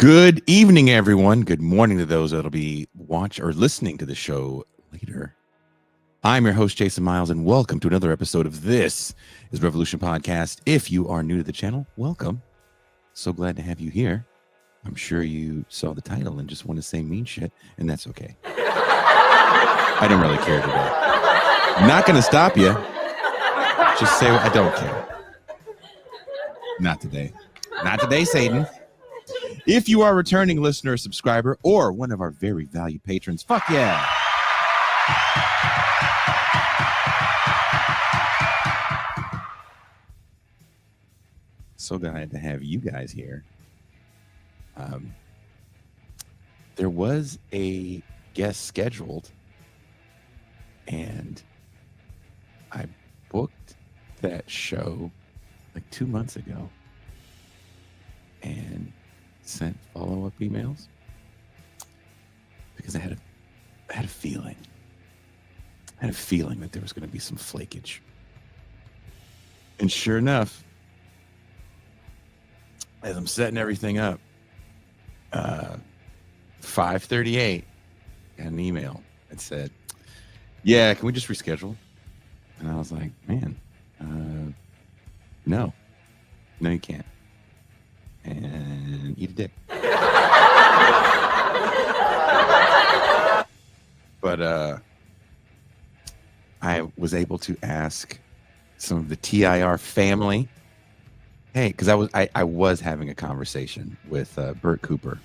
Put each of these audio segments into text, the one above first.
Good evening, everyone. Good morning to those that'll be watching or listening to the show later. I'm your host, Jason Miles, and welcome to another episode of This is Revolution Podcast. If you are new to the channel, welcome. So glad to have you here. I'm sure you saw the title and just want to say mean shit, and that's okay. I don't really care today. I'm not going to stop you. Just say I don't care. Not today. Not today, Satan. If you are a returning listener, subscriber, or one of our very valued patrons, fuck yeah. So glad to have you guys here. There was a guest scheduled, and I booked that show like 2 months ago and sent follow-up emails because I had a feeling. I had a feeling that there was going to be some flakage. And sure enough, as I'm setting everything up, 5:38, got an email that said, "Yeah, can we just reschedule?" And I was like, "Man, no, you can't." And eat a dick. But I was able to ask some of the TIR family. Hey, because I was having a conversation with Bert Cooper,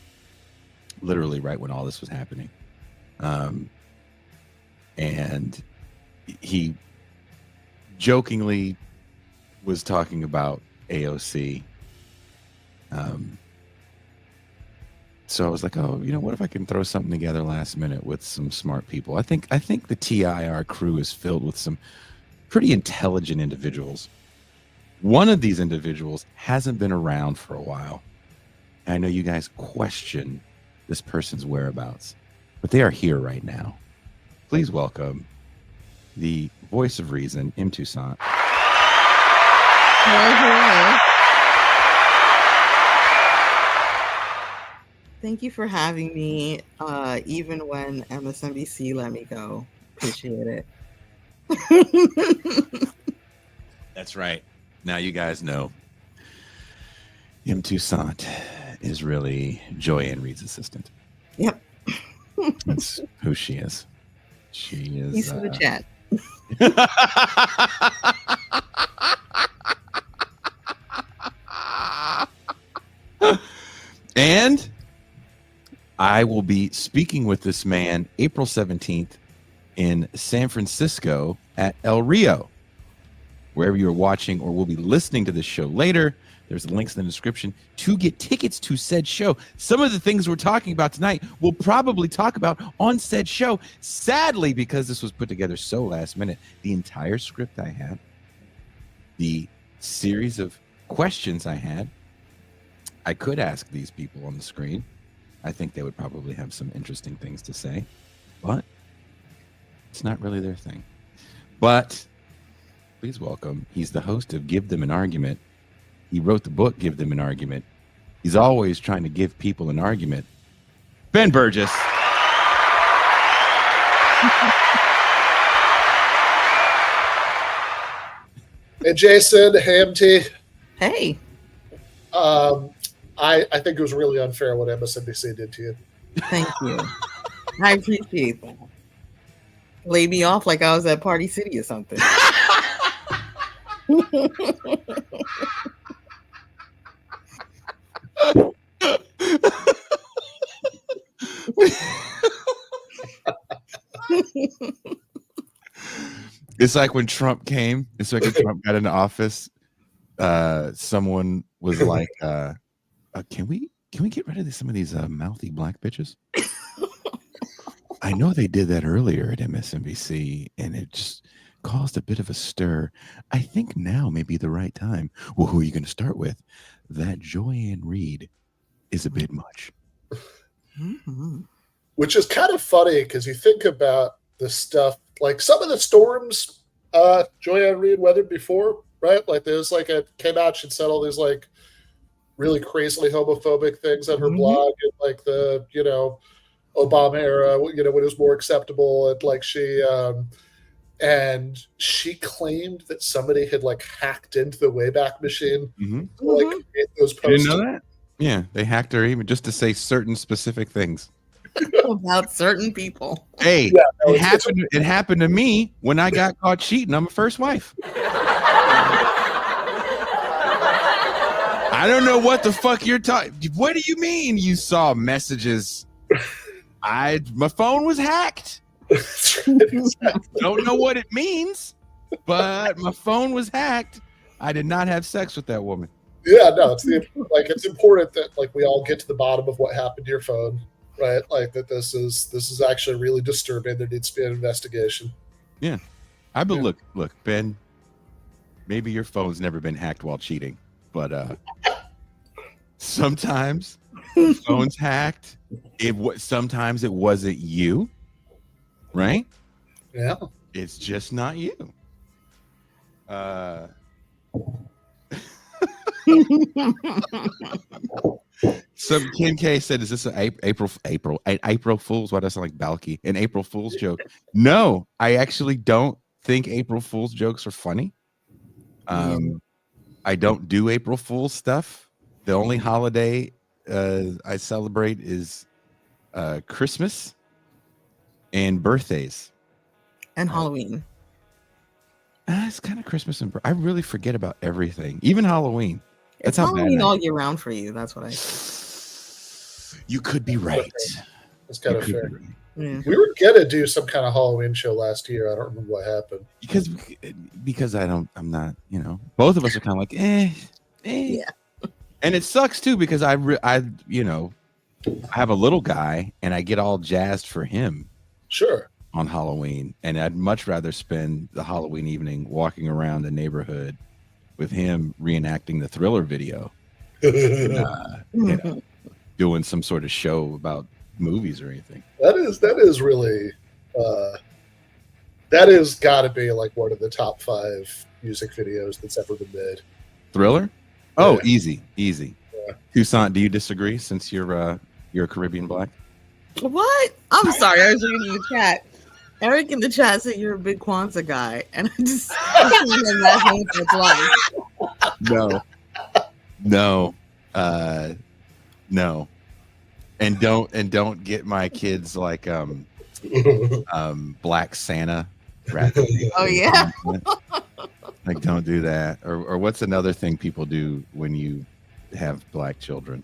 literally right when all this was happening, and he jokingly was talking about AOC. So I was like, oh, what if I can throw something together last minute with some smart people? I think the TIR crew is filled with some pretty intelligent individuals. One of these individuals hasn't been around for a while. I know you guys question this person's whereabouts, but they are here right now. Please welcome the voice of reason, M. Toussaint. Hello. Thank you for having me, even when MSNBC let me go. Appreciate it. That's right. Now you guys know M. Toussaint is really Joyanne Reed's assistant. Yep. That's who she is. She is. Peace in the chat. And I will be speaking with this man April 17th in San Francisco at El Rio. Wherever you're watching or will be listening to this show later, there's links in the description to get tickets to said show. Some of the things we're talking about tonight, we'll probably talk about on said show. Sadly, because this was put together so last minute, the entire script I had, the series of questions I had, I could ask these people on the screen. I think they would probably have some interesting things to say, but it's not really their thing. But please welcome, he's the host of Give Them an Argument. He wrote the book, Give Them an Argument. He's always trying to give people an argument. Ben Burgess. Hey, Jason. Hey, MT. Hey. I think it was really unfair what MSNBC did to you. Thank you. I appreciate that. Lay me off like I was at Party City or something. It's like when Trump came. It's like when Trump got into office. Someone was like, "Can we get rid of some of these mouthy black bitches?" I know they did that earlier at MSNBC, and it just caused a bit of a stir. I think now may be the right time. Well, who are you going to start with? That Joyanne Reed is a bit much. Mm-hmm. Which is kind of funny because you think about the stuff, like some of the storms Joyanne Reed weathered before, right? Like there's like came out, she'd said all these like really crazily homophobic things on her Mhm. blog in like the Obama era, when it was more acceptable, and like she claimed that somebody had like hacked into the Wayback Machine Mm-hmm. to like create those You didn't posts. know that? Yeah, they hacked her even just to say certain specific things. About certain people. Hey, Yeah, no, it happened to me when I got caught cheating on my first wife. I don't know what the fuck you're talking. What do you mean you saw messages? My phone was hacked. Don't know what it means, but my phone was hacked. I did not have sex with that woman. Yeah, no, it's important that like we all get to the bottom of what happened to your phone, right? Like that this is actually really disturbing. There needs to be an investigation. Yeah. Look, Ben, maybe your phone's never been hacked while cheating, but sometimes the phone's hacked. Sometimes it wasn't you, right? Yeah. It's just not you. Some Ken K said, "Is this an April Fool's? Why does it sound like Balky? An April Fool's joke?" No, I actually don't think April Fool's jokes are funny. I don't do April Fool's stuff. The only holiday I celebrate is Christmas and birthdays And Halloween. It's kind of Christmas and I really forget about everything, even Halloween. It's That's how bad Halloween all year round for you. That's what I. You could be right. That's kind of You could fair. be right. Yeah. We were gonna do some kind of Halloween show last year. I don't remember what happened. Because I'm not, both of us are kind of like, Yeah. And it sucks too, because I have a little guy and I get all jazzed for him Sure. on Halloween, and I'd much rather spend the Halloween evening walking around the neighborhood with him reenacting the Thriller video, and, doing some sort of show about movies or anything. That is really that has got to be like one of the top 5 music videos that's ever been made. Thriller? Oh, Yeah. easy. Yeah. Toussaint, do you disagree since you're a Caribbean black? What? I'm sorry. I was reading the chat. Eric in the chat said you're a big Kwanzaa guy, and I just laughing for its life. No. And don't get my kids like Black Santa. Oh yeah. Like, don't do that. Or what's another thing people do when you have black children?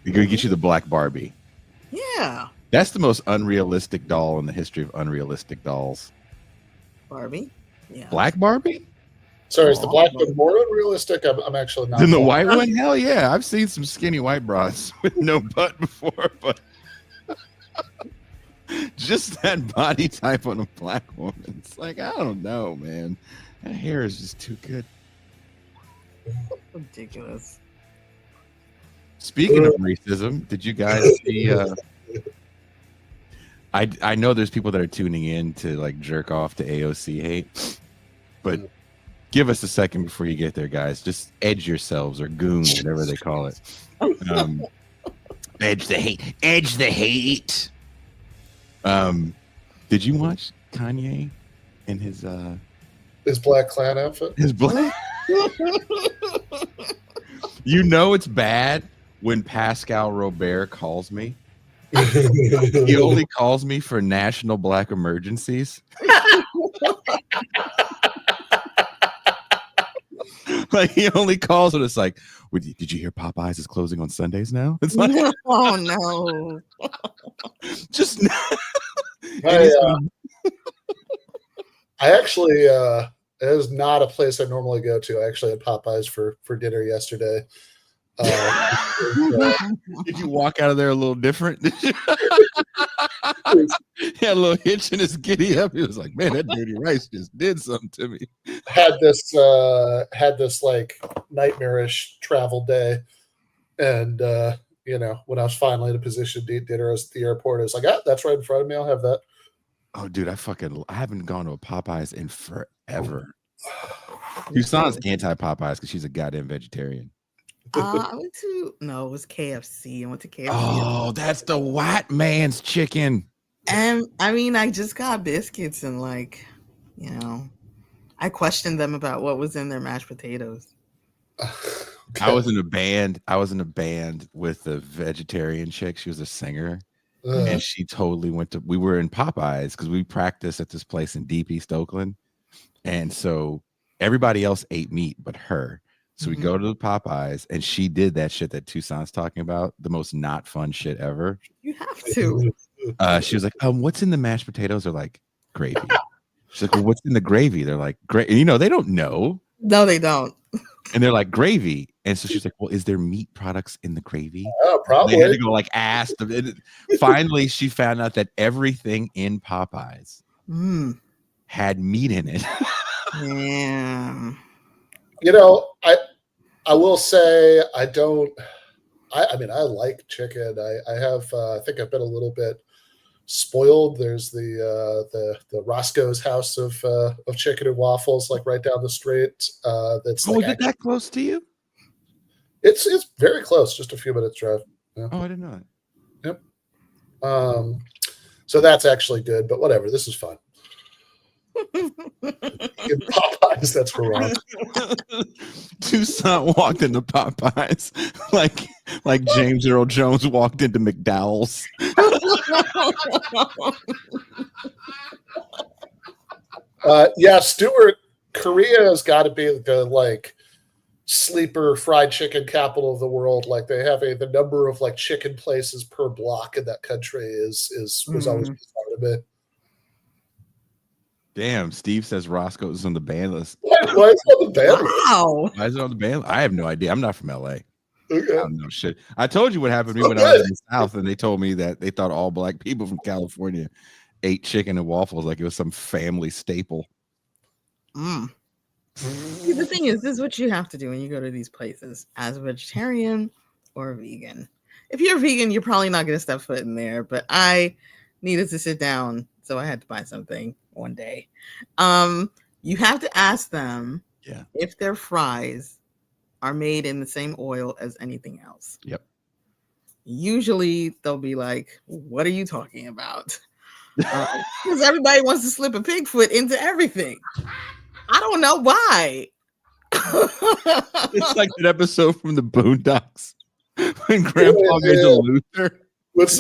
They're gonna get you the Black Barbie. Yeah. That's the most unrealistic doll in the history of unrealistic dolls. Barbie. Yeah. Black Barbie? Sorry, is the black one more unrealistic? I'm actually not. Then the white one? Hell yeah. I've seen some skinny white bras with no butt before, but just that body type on a black woman. It's like, I don't know, man. That hair is just too good. Ridiculous. Speaking of racism, did you guys see I know there's people that are tuning in to like jerk off to AOC hate, but give us a second before you get there, guys. Just edge yourselves, or goon, whatever they call it. Edge the hate. Did you watch Kanye in his Black Klan outfit? His black. It's bad when Pascal Robert calls me. He only calls me for national black emergencies. Like, he only calls when it's like, did you hear Popeyes is closing on Sundays now? It's like, oh no. Just I actually it is not a place I normally go to. I actually had Popeyes for dinner yesterday. Did you walk out of there a little different? He had a little hitch in his giddy up. He was like, man, that dirty rice just did something to me. Had this like nightmarish travel day, and when I was finally in a position to eat dinner, I was at the airport. I was like, that's right in front of me. I'll have that. Oh, dude, I haven't gone to a Popeyes in forever. Toussaint's anti-Popeyes because she's a goddamn vegetarian. I went to it was KFC. I went to KFC. Oh, that's the white man's chicken. And I mean, I just got biscuits and I questioned them about what was in their mashed potatoes. I was in a band. With a vegetarian chick. She was a singer. And she totally we were in Popeyes because we practiced at this place in Deep East Oakland. And so everybody else ate meat but her. So we go to the Popeyes and she did that shit that Toussaint's talking about. The most not fun shit ever. You have to. She was like, what's in the mashed potatoes? They're like, gravy. She's like, well, what's in the gravy? They're like, gravy. They don't know. No, they don't. And they're like, gravy. And so she's like, well, is there meat products in the gravy? Oh, probably. They had to go ask them. Finally, she found out that everything in Popeyes had meat in it. Yeah. I will say I like chicken. I have I think I've been a little bit spoiled. There's the Roscoe's House of chicken and waffles right down the street. That's is it that close to you? It's very close, just a few minutes drive. Yeah. Oh, I didn't know that. Yep. So that's actually good, but whatever. This is fun. In Popeyes, that's for wrong. Toussaint walked into Popeyes like James Earl Jones walked into McDowell's. Yeah, Stuart, Korea has got to be the sleeper fried chicken capital of the world. They have the number of chicken places per block in that country was always part of it. Damn, Steve says Roscoe's on the ban list. Why is it on the ban list? Wow. Why is it on the ban list? I have no idea. I'm not from LA. Okay. I don't know shit. I told you what happened to me when I was in the South, and they told me that they thought all black people from California ate chicken and waffles like it was some family staple. See, the thing is, this is what you have to do when you go to these places as a vegetarian or a vegan. If you're a vegan, you're probably not going to step foot in there, but I needed to sit down, so I had to buy something one day. You have to ask them if their fries are made in the same oil as anything else. Yep. Usually they'll be like, what are you talking about? Because everybody wants to slip a pig foot into everything. I don't know why. It's like that episode from the Boondocks when Grandpa made the Luther. What's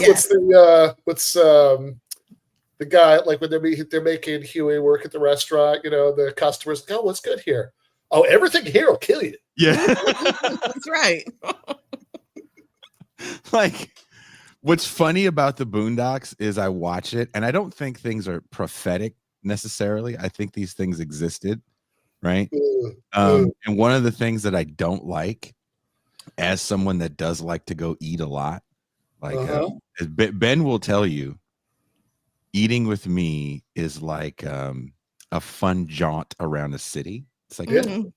the guy when they're making Huey work at the restaurant? The customers go, "Oh, what's good here? Oh, everything here will kill you." Yeah, that's right. What's funny about the Boondocks is I watch it and I don't think things are prophetic necessarily. I think these things existed, right? And one of the things that I don't like, as someone that does like to go eat a lot, Ben will tell you, eating with me is like a fun jaunt around the city. It's like,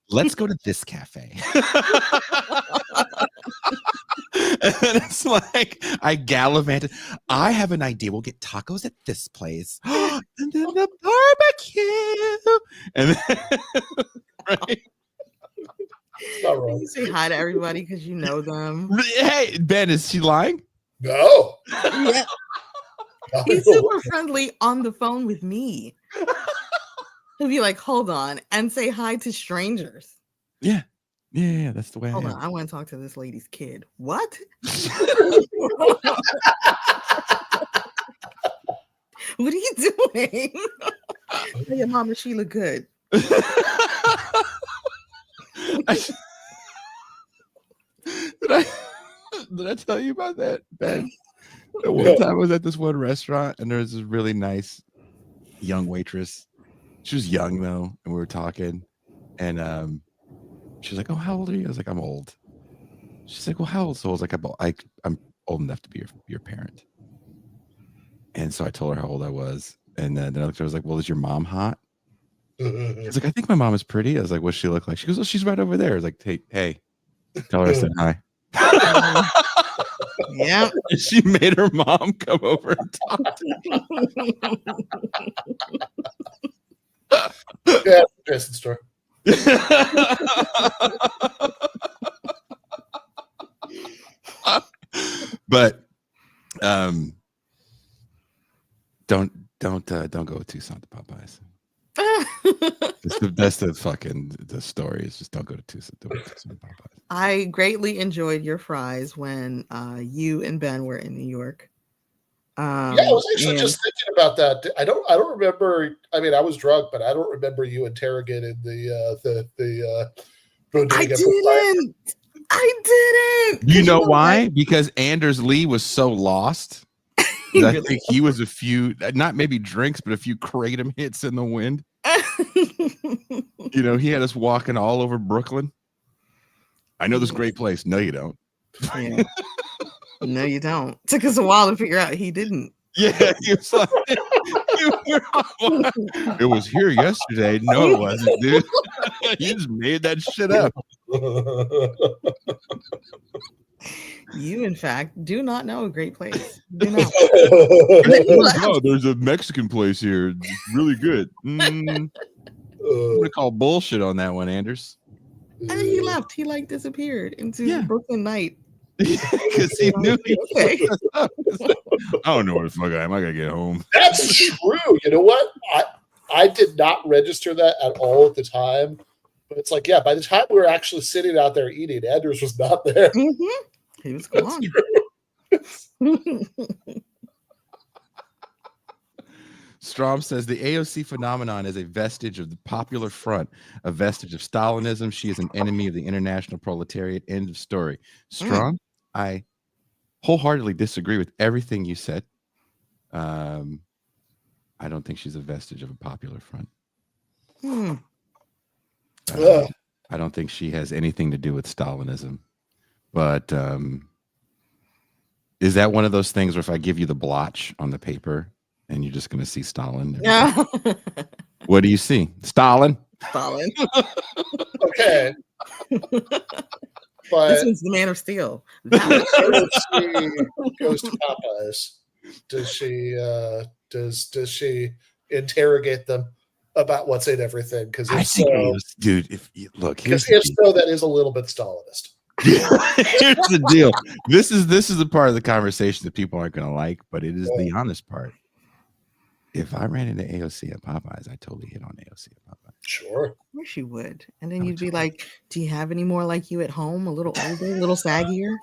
let's go to this cafe. And it's like I gallivanted. I have an idea. We'll get tacos at this place, and then the barbecue, and then, right? You say hi to everybody because you know them. Hey, Ben, is she lying? No. Yeah. He's super friendly on the phone with me. He'll be like, hold on, and say hi to strangers. Yeah, that's the way. Hold on, I want to talk to this lady's kid. What? What are you doing? Your mama, she look good. Did I tell you about that, Ben? One time I was at this one restaurant and there was this really nice young waitress. She was young though, and we were talking, and she was like, "Oh, how old are you?" I was like, "I'm old." She's like, "Well, how old?" So I was like, "I'm old enough to be your parent." And so I told her how old I was, and then I was like, "Well, is your mom hot?" She's like, "I think my mom is pretty." I was like, "What's she look like?" She goes, "Oh, she's right over there." I was like, "Hey, tell her I said hi." Yeah. She made her mom come over and talk to me. Yeah, Jason story. But don't go with Tucson to Popeyes. That's the story. Is just don't go to Tucson to Popeyes. I greatly enjoyed your fries when you and Ben were in New York. Yeah, I was actually just thinking about that. I don't remember. I mean, I was drunk, but I don't remember you interrogating the bodega. I didn't. You know why? Because Anders Lee was so lost. I think he was a few, not maybe drinks, but a few kratom hits in the wind. He had us walking all over Brooklyn. I know this great place. No, you don't. Yeah. No, you don't. Took us a while to figure out he didn't. Yeah, he was like, it was here yesterday. No, it wasn't, dude. You just made that shit up. You, in fact, do not know a great place. Do not. No, there's a Mexican place here. It's really good. I'm gonna call bullshit on that one, Anders. And then he left. He disappeared into Brooklyn night. Because he knew I don't know where the fuck I am. I gotta get home. That's true. You know what? I did not register that at all at the time. But it's like, yeah, by the time we were actually sitting out there eating, Anders was not there. Mm-hmm. He was gone. Strom says the AOC phenomenon is a vestige of the Popular Front, a vestige of Stalinism. She is an enemy of the international proletariat. End of story. Strom, I wholeheartedly disagree with everything you said. I don't think she's a vestige of a Popular Front. I don't think she has anything to do with Stalinism. But is that one of those things where if I give you the blotch on the paper and you're just going to see Stalin? Yeah. What do you see? Stalin. Okay. But this one's the Man of Steel. she goes to Popeyes. Does she interrogate them about what's in everything? Because if so, dude, if so, that is a little bit Stalinist. Here's the deal. This is the part of the conversation that people aren't going to like, but it is the honest part. If I ran into AOC at Popeyes, I totally hit on AOC at Popeyes. Sure. Of course you would. And then you'd be like, do you have any more like you at home? A little older, a little saggier?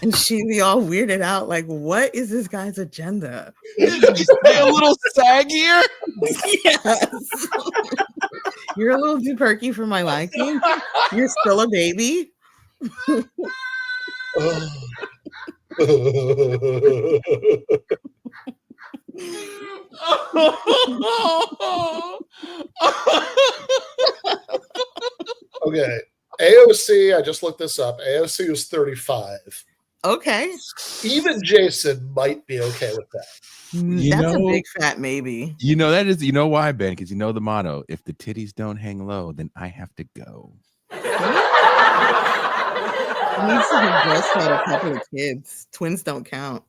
And she'd be all weirded out, like, what is this guy's agenda? Did you say a little saggier? Yes. You're a little too perky for my liking. You're still a baby. Okay. AOC, I just looked this up. AOC was 35. Okay. Even Jason might be okay with that. That's a big fat maybe. You know why, Ben? Because you know the motto: if the titties don't hang low, then I have to go. He needs to have breastfed a couple of kids. Twins don't count.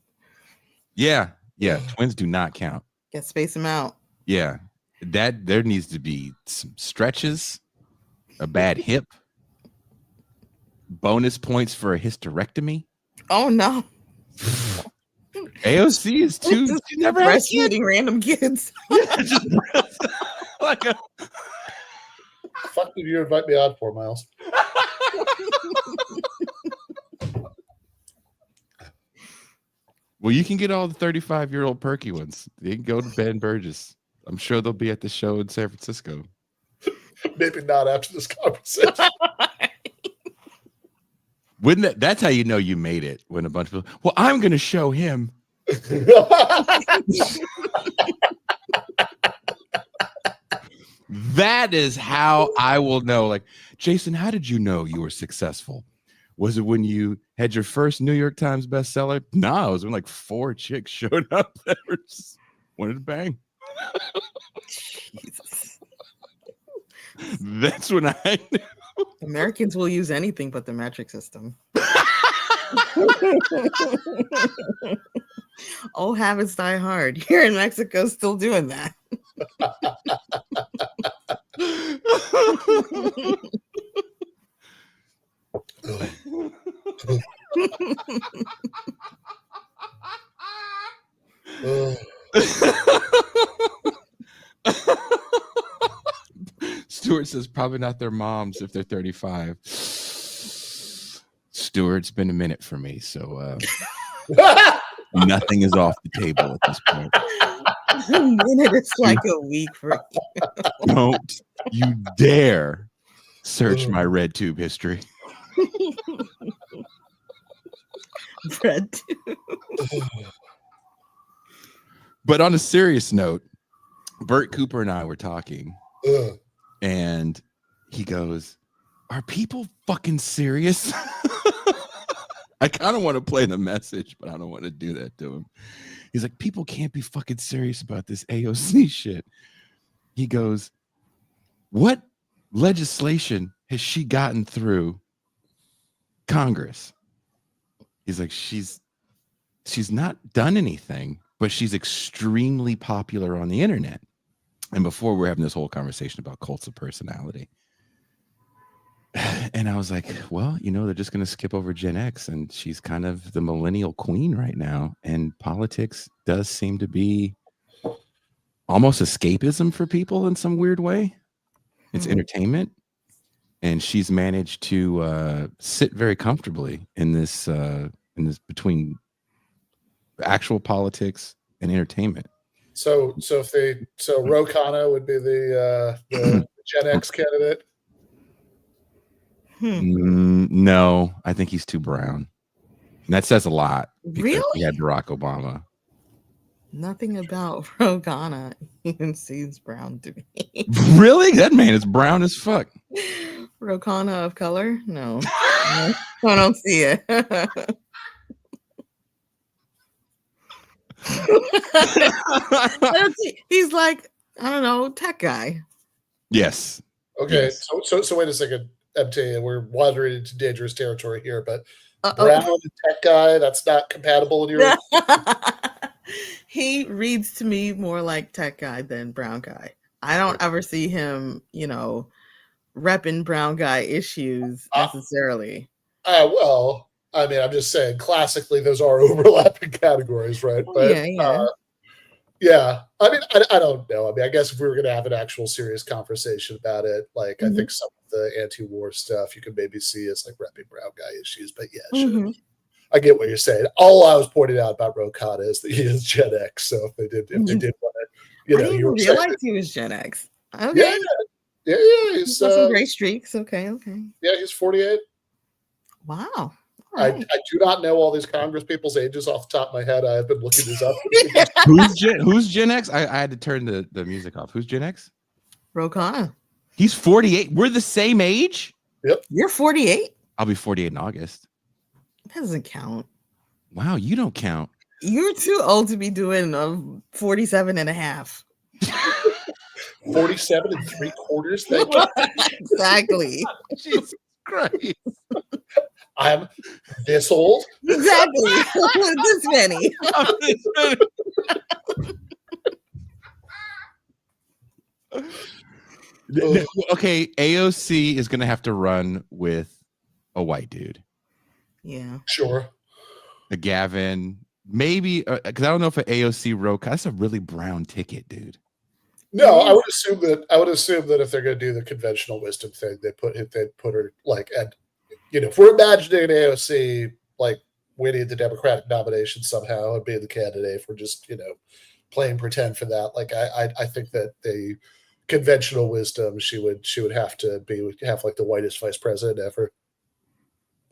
Yeah. Twins do not count. Gotta space them out. Yeah. There needs to be some stretches, a bad hip, bonus points for a hysterectomy. Oh no. AOC is too. She never breastfeeding random kids. Fuck did you invite me on for, Miles? Well, you can get all the 35-year-old perky ones. You can go to Ben Burgess. I'm sure they'll be at the show in San Francisco. Maybe not after this conversation. Wouldn't that's how you know you made it, when a bunch of people, well, I'm going to show him. That is how I will know. Like, Jason, how did you know you were successful? Was it when you had your first New York Times bestseller? No, it was when like 4 chicks showed up that were just wanted to bang. Jesus. That's when I knew. Americans will use anything but the metric system. Old habits die hard. Here in Mexico, still doing that. Ugh. Stuart says probably not their moms if they're 35. Stuart, it's been a minute for me, so nothing is off the table at this point. A minute is like a week for you. Don't you dare search my red tube history. Red tube. But on a serious note, Bert Cooper and I were talking, and he goes, "Are people fucking serious?" I kind of want to play the message, but I don't want to do that to him. He's like, "People can't be fucking serious about this AOC shit." He goes, "What legislation has she gotten through Congress?" He's like, she's not done anything, but she's extremely popular on the internet. And before we're having this whole conversation about cults of personality. And I was like, well, they're just going to skip over Gen X, and she's kind of the millennial queen right now. And politics does seem to be almost escapism for people in some weird way. It's entertainment. And she's managed to sit very comfortably in this between actual politics and entertainment. So Ro Khanna would be the Gen X candidate. No, I think he's too brown. And that says a lot. Really? We had Barack Obama. Nothing about Ro Khanna even seems brown to me. Really? That man is brown as fuck. Ro Khanna of color? No. I don't see it. He's like, I don't know, tech guy. Yes. Okay. Yes. So wait a second, MT. We're wandering into dangerous territory here, but brown tech guy, that's not compatible in your. He reads to me more like tech guy than brown guy. I don't ever see him, repping brown guy issues necessarily. Well, I mean, I'm just saying, classically, those are overlapping categories, right? But yeah. I mean, I don't know. I mean, I guess if we were going to have an actual serious conversation about it, like I think some of the anti-war stuff you can maybe see as like repping brown guy issues. But yeah, sure. I get what you're saying. All I was pointing out about Ro Khanna is that he is Gen X. So if they did want to, I didn't even realize he was Gen X. Okay. Yeah. He's got some gray streaks. Okay. Yeah, he's 48. Wow. I do not know all these Congress people's ages off the top of my head. I have been looking this up. Who's Gen X? I had to turn the music off. Who's Gen X? Ro Khanna. He's 48. We're the same age? Yep. You're 48? I'll be 48 in August. That doesn't count. Wow, you don't count. You're too old to be doing 47 and a half. 47 and 3/4? Exactly. Jesus Christ. I'm this old? Exactly. This many. Okay, AOC is going to have to run with a white dude. Yeah. Sure. A Gavin, maybe, because I don't know if an AOC that's a really brown ticket, dude. No, I would assume that if they're going to do the conventional wisdom thing, they put her like, and if we're imagining an AOC like winning the Democratic nomination somehow and being the candidate, if we're just playing pretend for that, like I think that the conventional wisdom she would have to have like the whitest vice president ever.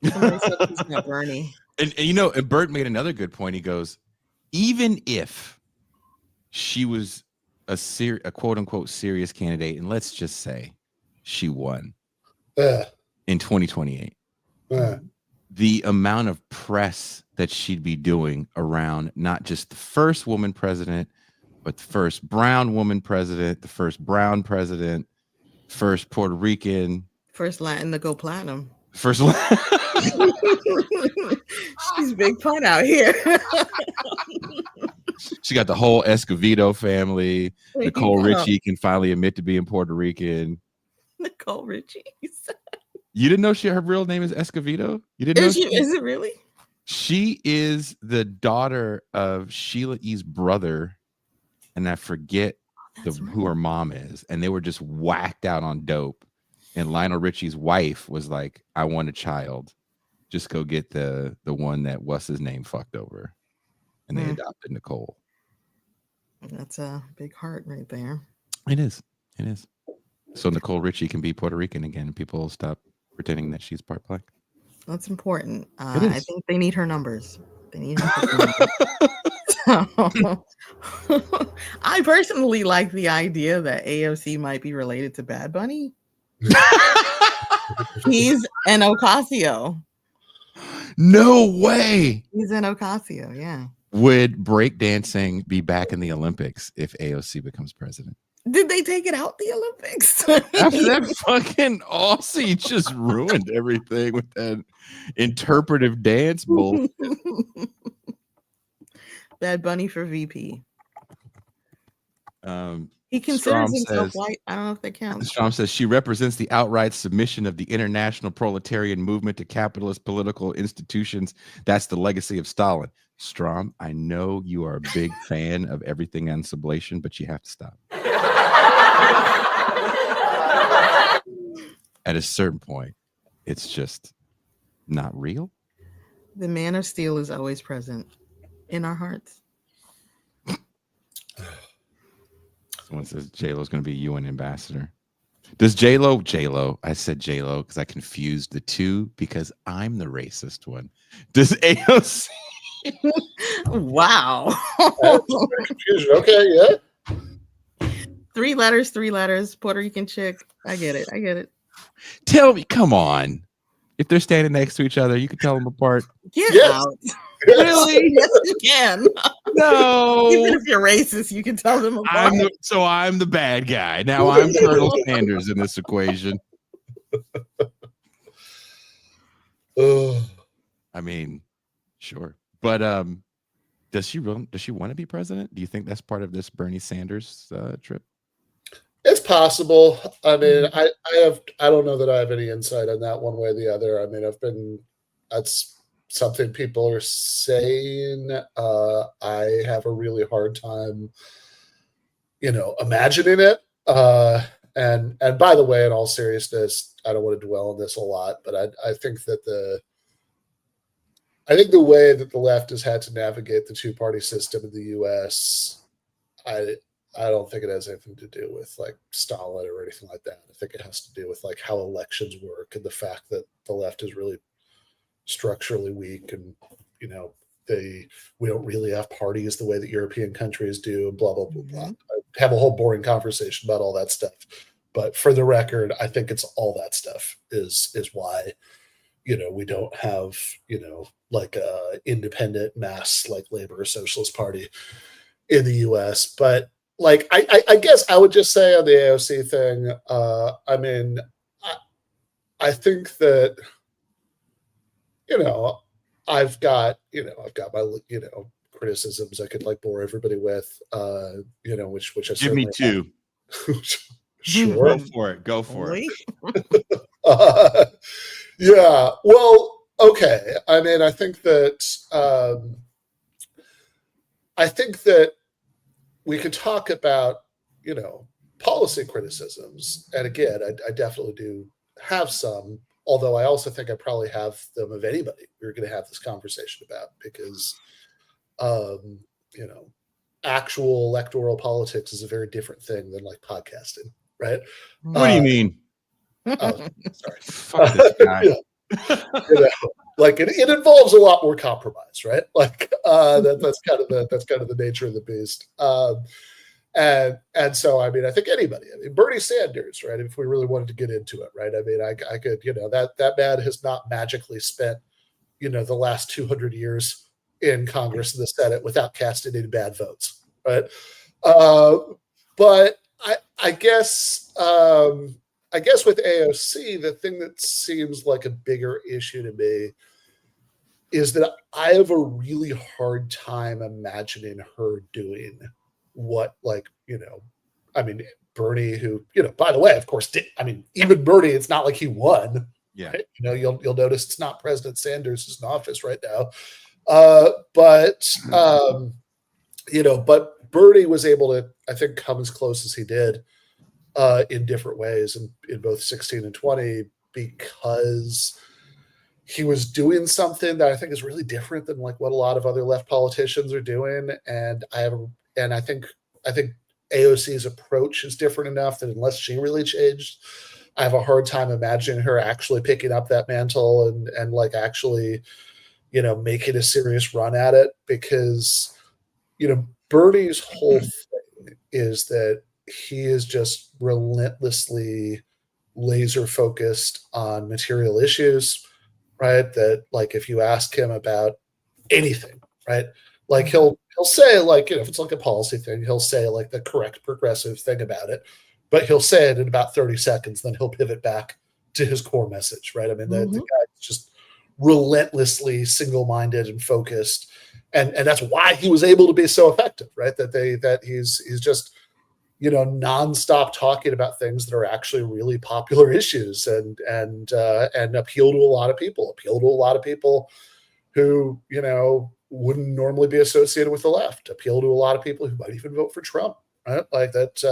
Somebody said he's not Bernie. And Bert made another good point. He goes, even if she was a quote unquote serious candidate, and let's just say she won in 2028, the amount of press that she'd be doing around not just the first woman president, but the first brown woman president, the first brown president, first Puerto Rican, first Latin to go platinum. First she's big fun out here. She got the whole Escovedo family. Nicole Richie can finally admit to being Puerto Rican. Nicole Richie. You didn't know her real name is Escovedo? You didn't know? Is it really? She is the daughter of Sheila E.'s brother, and I forget who her mom is. And they were just whacked out on dope. And Lionel Richie's wife was like, "I want a child. Just go get the one that what's his name fucked over." And they adopted Nicole. That's a big heart right there. It is. It is. So Nicole Richie can be Puerto Rican again, and people will stop pretending that she's part black. That's important. I think they need her numbers. They need her numbers. So, I personally like the idea that AOC might be related to Bad Bunny. He's an Ocasio. No way. He's an Ocasio, yeah. Would breakdancing be back in the Olympics if AOC becomes president? Did they take it out the Olympics? After that fucking Aussie just ruined everything with that interpretive dance bull. Bad Bunny for VP. He considers Strom himself says, white. I don't know if that counts. Strom says she represents the outright submission of the international proletarian movement to capitalist political institutions. That's the legacy of Stalin. Strom, I know you are a big fan of everything on sublation, but you have to stop. At a certain point, it's just not real. The Man of Steel is always present in our hearts. Someone says J-Lo's going to be UN ambassador. Does J-Lo, I said J-Lo because I confused the two because I'm the racist one. Does AOC? Wow. Confusion. Okay, yeah. Three letters, Puerto Rican chick. I get it. Tell me, come on. If they're standing next to each other, you can tell them apart. Get out. Really? Yes, you can. No. Even if you're racist, you can tell them apart. I'm the bad guy. Now I'm Colonel Sanders in this equation. I mean, sure. But does she want to be president? Do you think that's part of this Bernie Sanders trip? It's possible. I mean, I don't know that I have any insight on that one way or the other. I mean, that's something people are saying. I have a really hard time, imagining it. And by the way, in all seriousness, I don't want to dwell on this a lot, but I think that the way that the left has had to navigate the two-party system in the U.S., I don't think it has anything to do with like Stalin or anything like that. I think it has to do with like how elections work and the fact that the left is really structurally weak, and we don't really have parties the way that European countries do, and blah blah blah blah. I have a whole boring conversation about all that stuff, but for the record, I think it's all that stuff is why we don't have like a independent mass like labor or socialist party in the U.S. But like I guess I would just say on the AOC thing, I mean, I think that I've got my criticisms I could like bore everybody with, which I give me two. Sure, Go for it. Yeah. Well, okay. I mean, I think that we could talk about policy criticisms, and again, I definitely do have some. Although I also think I probably have them of anybody we're going to have this conversation about, because, actual electoral politics is a very different thing than like podcasting, right? What do you mean? Oh, sorry. Fuck this guy. Like it involves a lot more compromise, right? Like that's kind of the nature of the beast. And so, I mean, I think anybody, Bernie Sanders, right? If we really wanted to get into it, right? I mean, I could, that man has not magically spent, the last 200 years in Congress and the Senate without casting any bad votes, right? But I guess with AOC, the thing that seems like a bigger issue to me is that I have a really hard time imagining her doing what, like, I mean, Bernie, who, by the way, of course, even Bernie, it's not like he won, Yeah. Right? You'll notice it's not President Sanders who's in office right now. But Bernie was able to, I think, come as close as he did in different ways in both 16 and 20 because he was doing something that I think is really different than like what a lot of other left politicians are doing. And I think AOC's approach is different enough that unless she really changed, I have a hard time imagining her actually picking up that mantle and like actually, making a serious run at it because, Bernie's whole thing is that he is just relentlessly laser focused on material issues, right? That like if you ask him about anything, right? Like he'll say like, if it's like a policy thing, he'll say like the correct progressive thing about it, but he'll say it in about 30 seconds, then he'll pivot back to his core message, right? I mean, the guy's just relentlessly single-minded and focused. And that's why he was able to be so effective, right? That he's just, nonstop talking about things that are actually really popular issues and appeal to a lot of people who, wouldn't normally be associated with the left, appeal to a lot of people who might even vote for Trump, right? Like that,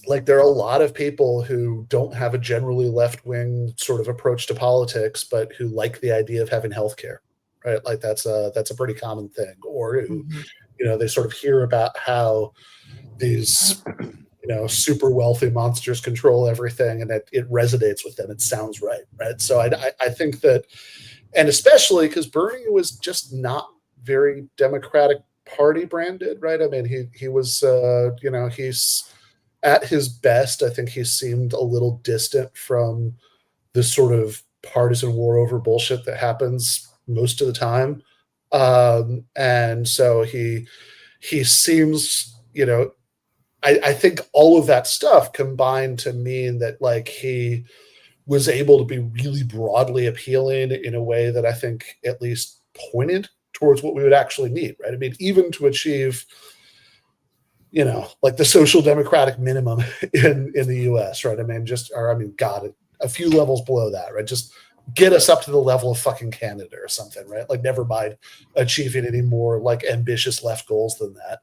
there are a lot of people who don't have a generally left-wing sort of approach to politics, but who like the idea of having healthcare, right? Like that's a pretty common thing. Or who, they sort of hear about how these, super wealthy monsters control everything, and it resonates with them. It sounds right, right? So I think that, and especially because Bernie was just not very Democratic Party branded, right? I mean, he was, he's at his best, I think he seemed a little distant from the sort of partisan war over bullshit that happens most of the time. And so he seems, I think all of that stuff combined to mean that like he was able to be really broadly appealing in a way that I think at least pointed towards what we would actually need, right? I mean, even to achieve, like the social democratic minimum in the US, right? I mean, God, a few levels below that, right? Just get us up to the level of fucking Canada or something, right? Like never mind achieving any more like ambitious left goals than that.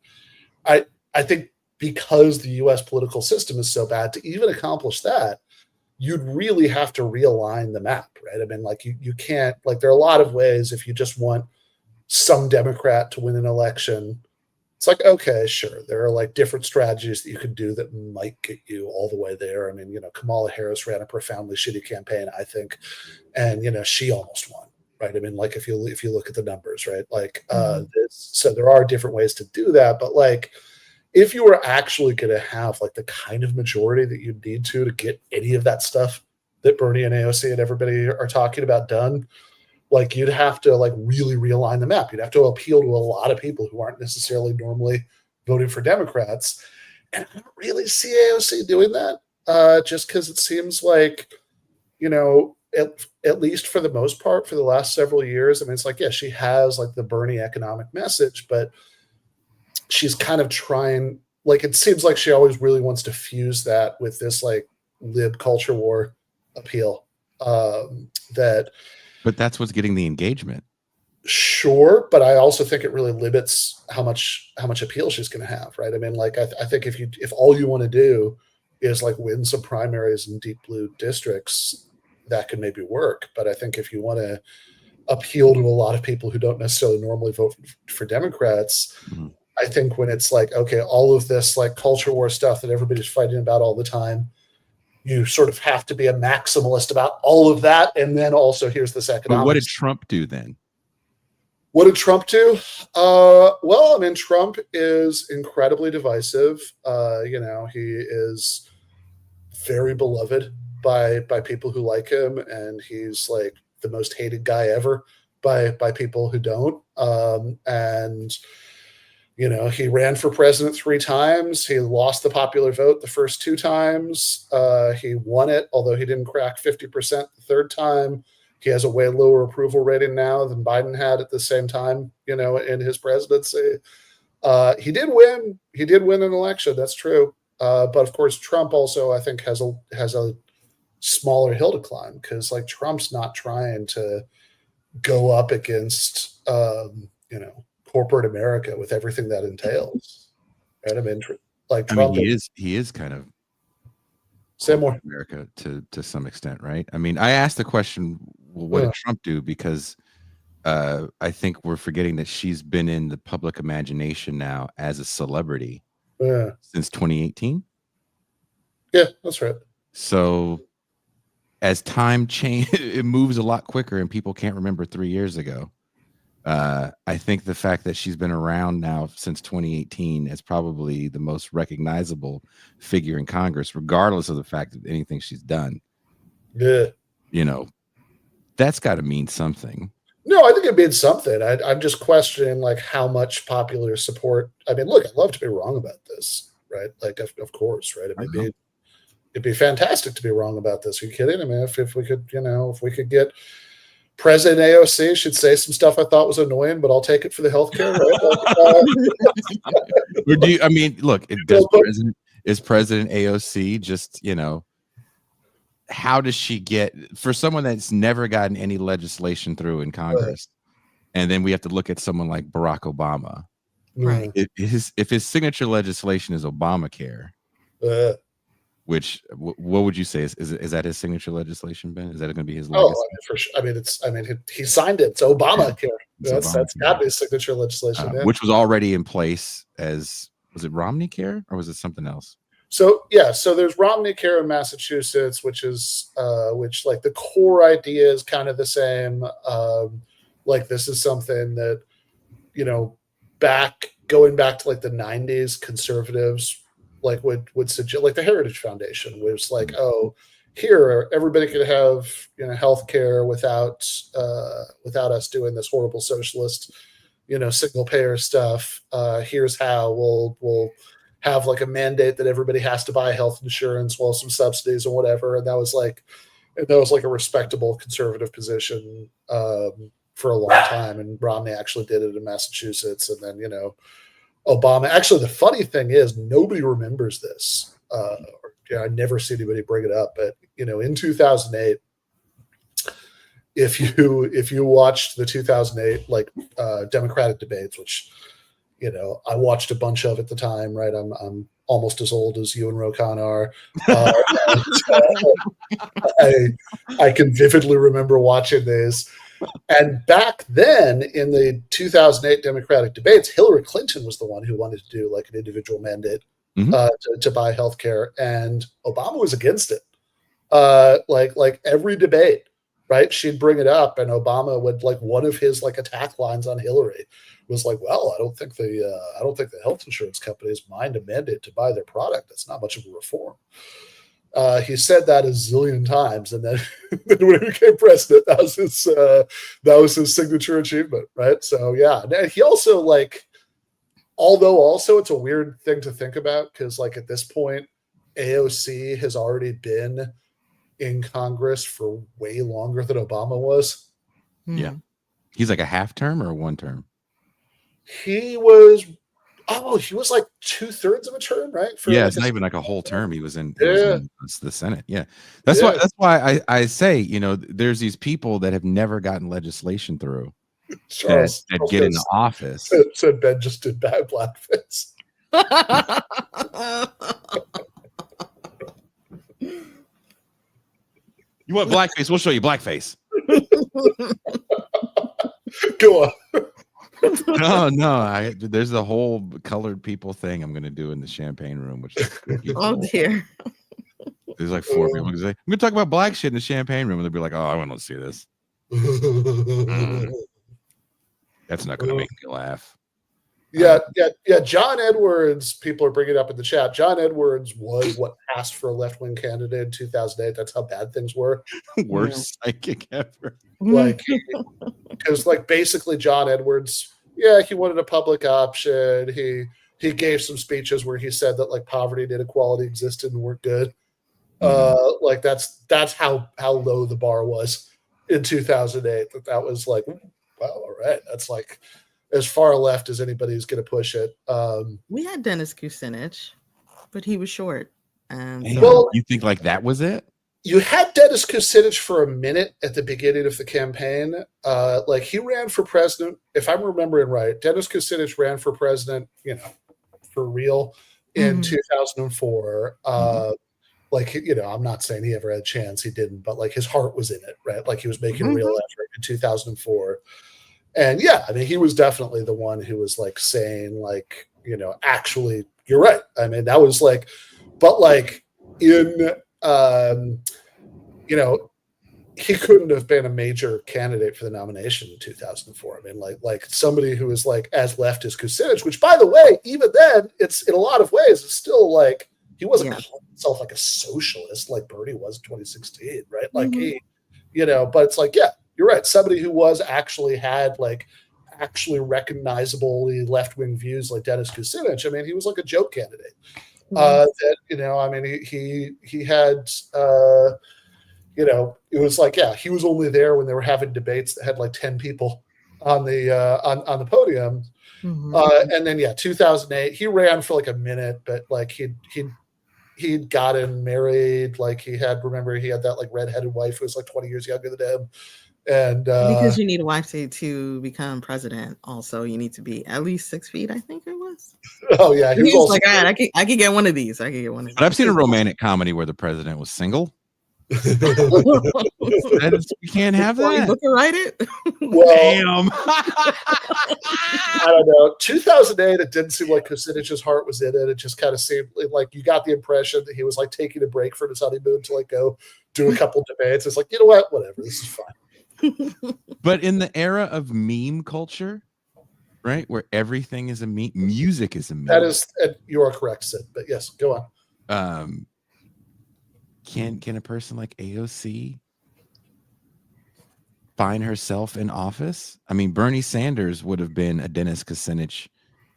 I think because the US political system is so bad, to even accomplish that, you'd really have to realign the map, right? I mean, like you can't, like there are a lot of ways if you just want some Democrat to win an election, it's like, okay, sure. There are like different strategies that you could do that might get you all the way there. I mean, Kamala Harris ran a profoundly shitty campaign, I think. And, she almost won, right? I mean, like if you look at the numbers, right? Like, so there are different ways to do that. But like, if you were actually going to have like the kind of majority that you need to get any of that stuff that Bernie and AOC and everybody are talking about done, like you'd have to like really realign the map. You'd have to appeal to a lot of people who aren't necessarily normally voting for Democrats. And I don't really see AOC doing that just because it seems like, at least for the most part, for the last several years, I mean, it's like, yeah, she has like the Bernie economic message, but she's kind of trying, like, it seems like she always really wants to fuse that with this like lib culture war appeal But that's what's getting the engagement. Sure, but I also think it really limits how much appeal she's going to have, right? I mean, like I think if all you want to do is like win some primaries in deep blue districts, that could maybe work. But I think if you want to appeal to a lot of people who don't necessarily normally vote for Democrats, I think when it's like, okay, all of this like culture war stuff that everybody's fighting about all the time, you sort of have to be a maximalist about all of that. And then also here's this economics. But what did Trump do then? What did Trump do? Well, I mean, Trump is incredibly divisive. He is very beloved by people who like him, and he's like the most hated guy ever by people who don't. He ran for president 3 times. He lost the popular vote the first 2 times. He won it, although he didn't crack 50% the 3rd time. He has a way lower approval rating now than Biden had at the same time, in his presidency. He did win. He did win an election. That's true. But of course, Trump also, I think, has a smaller hill to climb, because like Trump's not trying to go up against corporate America with everything that entails. Right? I mean, like Trump, he is kind of say more America to some extent, right? I mean, I asked the question, well, what did Trump do? Because I think we're forgetting that she's been in the public imagination now as a celebrity since 2018. Yeah, that's right. So as time change, it moves a lot quicker, and people can't remember 3 years ago. I think the fact that she's been around now since 2018 is probably the most recognizable figure in Congress, regardless of the fact of anything she's done. Yeah. That's got to mean something. No, I think it means something. I'm just questioning like how much popular support. I mean, look, I'd love to be wrong about this, right? Like, of course, right? It'd be fantastic to be wrong about this. Are you kidding? I mean, if we could, if we could get President AOC should say some stuff I thought was annoying, but I'll take it for the healthcare. Right? Look, is President AOC just, how does she get, for someone that's never gotten any legislation through in Congress, and then we have to look at someone like Barack Obama, right? If his signature legislation is Obamacare, which what would you say is that his signature legislation, Ben? Is that going to be his legacy? Oh, for sure. He signed it. It's Obamacare. That's got to be his signature legislation, which was already in place was it Romney Care or was it something else? So there's Romney Care in Massachusetts, which like the core idea is kind of the same. Like this is something that, going back to like the 90s, conservatives like would suggest, like the Heritage Foundation was like, oh, here everybody could have health care without us doing this horrible socialist single payer stuff. Here's how we'll have like a mandate that everybody has to buy health insurance, while some subsidies or whatever. And that was like a respectable conservative position for a long time. And Romney actually did it in Massachusetts. And then, Obama, actually, the funny thing is nobody remembers this. I never see anybody bring it up, but in 2008, if you watched the 2008 like Democratic debates, which I watched a bunch of at the time, right? I'm almost as old as you and Rokan are. I can vividly remember watching these. And back then, in the 2008 Democratic debates, Hillary Clinton was the one who wanted to do like an individual mandate to buy healthcare, and Obama was against it. Like every debate, right? She'd bring it up, and Obama would, like, one of his like attack lines on Hillary was like, "Well, I don't think the health insurance companies mind a mandate to buy their product. That's not much of a reform." He said that a zillion times, and then, when he became president, that was his signature achievement, right? So yeah, and he also although also it's a weird thing to think about, because like at this point, AOC has already been in Congress for way longer than Obama was. Yeah, he's like a half term or a one term. He was like 2/3 of a term, right? It's not even like a whole term. He was in the Senate. Yeah. That's why I say, there's these people that have never gotten legislation through that get into office. Said Ben just did bad blackface. You want blackface? We'll show you blackface. Go on. No. There's the whole colored people thing I'm going to do in the champagne room, which is oh dear. There's like 4 people who say, "I'm going to talk about black shit in the champagne room," and they'll be like, "Oh, I want to see this." That's not going to make me laugh. Yeah. John Edwards, people are bringing it up in the chat. John Edwards was what passed for a left-wing candidate in 2008. That's how bad things were. Worst psychic ever. Because basically John Edwards, he wanted a public option. He gave some speeches where he said that poverty and inequality existed and weren't good. That's how low the bar was in 2008. That was like, well, all right, that's as far left as anybody's going to push it. We had Dennis Kucinich. but he was short. And Damn, Well- you think like that was it? You had Dennis Kucinich for a minute at the beginning of the campaign. Like he ran for president, if I'm remembering right. Dennis Kucinich ran for president, for real in 2004. Like, I'm not saying he ever had a chance. He didn't, but like his heart was in it, right? Like he was making a real effort in 2004. And yeah, I mean, he was definitely the one who was like saying like, actually, you're right. I mean, that was like, but like in, he couldn't have been a major candidate for the nomination in 2004. I mean, like somebody who is like as left as Kucinich, which by the way, even then, it's in a lot of ways, it's still like he wasn't calling himself like a socialist like Bernie was in 2016, right? Like he, but it's like, yeah, you're right. Somebody who was actually had like actually recognizably left-wing views like Dennis Kucinich. I mean, he was like a joke candidate. I mean, he had, it was like, yeah, he was only there when they were having debates that had like 10 people on the on the podium. And then 2008, he ran for like a minute, but like he'd gotten married. Like he had that like redheaded wife who was like 20 years younger than him. And because you need a wife to become president, also you need to be at least 6 feet, I think it was. Oh yeah, he was like, all right, I could get one of these. But I've seen a romantic comedy where the president was single. You can't have that. Book and write it. Well, damn. I don't know. 2008, it didn't seem like Kucinich's heart was in it. It just kind of seemed like you got the impression that he was like taking a break from his honeymoon to like go do a couple debates. It's like, you know what? Whatever. This is fine. But in the era of meme culture, right, where everything is a meme, music is a meme. That is, you are correct, Sid. But yes, go on. Can a person like AOC find herself in office? I mean, Bernie Sanders would have been a Dennis Kucinich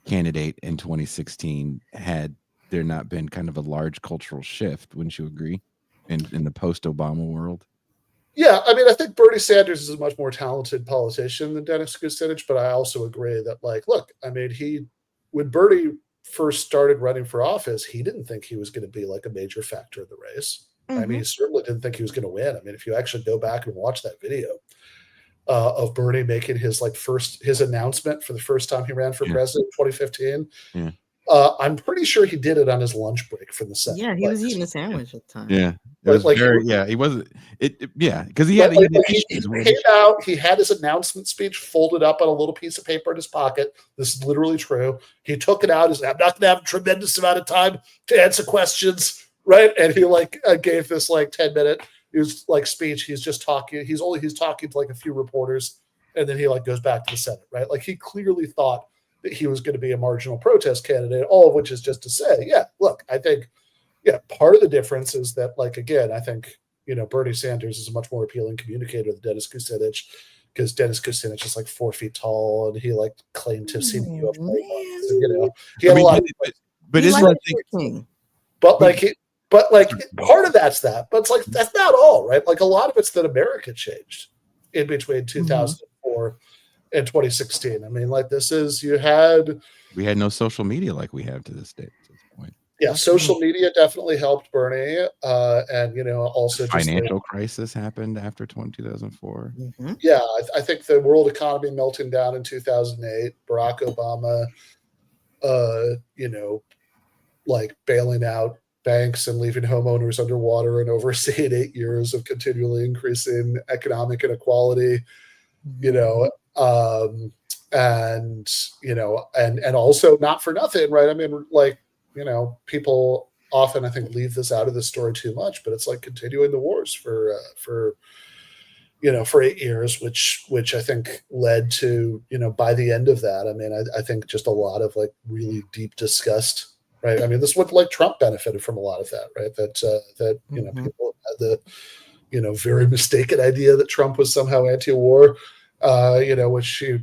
candidate in 2016 had there not been kind of a large cultural shift. Wouldn't you agree? In the post-Obama world. Yeah, I mean, I think Bernie Sanders is a much more talented politician than Dennis Kucinich, but I also agree that, like, look, I mean, when Bernie first started running for office, he didn't think he was going to be like a major factor in the race. I mean, he certainly didn't think he was going to win. I mean, if you actually go back and watch that video of Bernie making his announcement for the first time he ran for president in 2015, I'm pretty sure he did it on his lunch break from the Senate. Yeah, he was eating a sandwich at the time. Yeah. He wasn't. Because he had he came out. He had his announcement speech folded up on a little piece of paper in his pocket. This is literally true. He took it out. He said, "I'm not going to have a tremendous amount of time to answer questions." Right, and he gave this 10-minute speech. He's just talking. He's talking to like a few reporters, and then he goes back to the Senate. Right, like he clearly thought that he was going to be a marginal protest candidate. All of which is just to say, yeah, look, I think, part of the difference is that, again, I think Bernie Sanders is a much more appealing communicator than Dennis Kucinich, because Dennis Kucinich is 4 feet tall, and he claimed to have seen the UFO. He had a lot of. But isn't part of that's that, but it's that's not all, right? A lot of it's that America changed in between 2004 and 2016. I mean, we had no social media like we have to this day. At this point. Yeah, social media definitely helped Bernie, and also financial crisis happened after 2004. Yeah, I think the world economy melting down in 2008. Barack Obama, bailing out banks and leaving homeowners underwater and overseeing 8 years of continually increasing economic inequality, and also not for nothing, right? I mean, people often, I think, leave this out of the story too much, but it's continuing the wars for 8 years, which I think led to, by the end of that, I mean, I think just a lot of really deep disgust. Right. I mean, this is what Trump benefited from, a lot of that, right? That people had the, very mistaken idea that Trump was somehow anti-war, which he,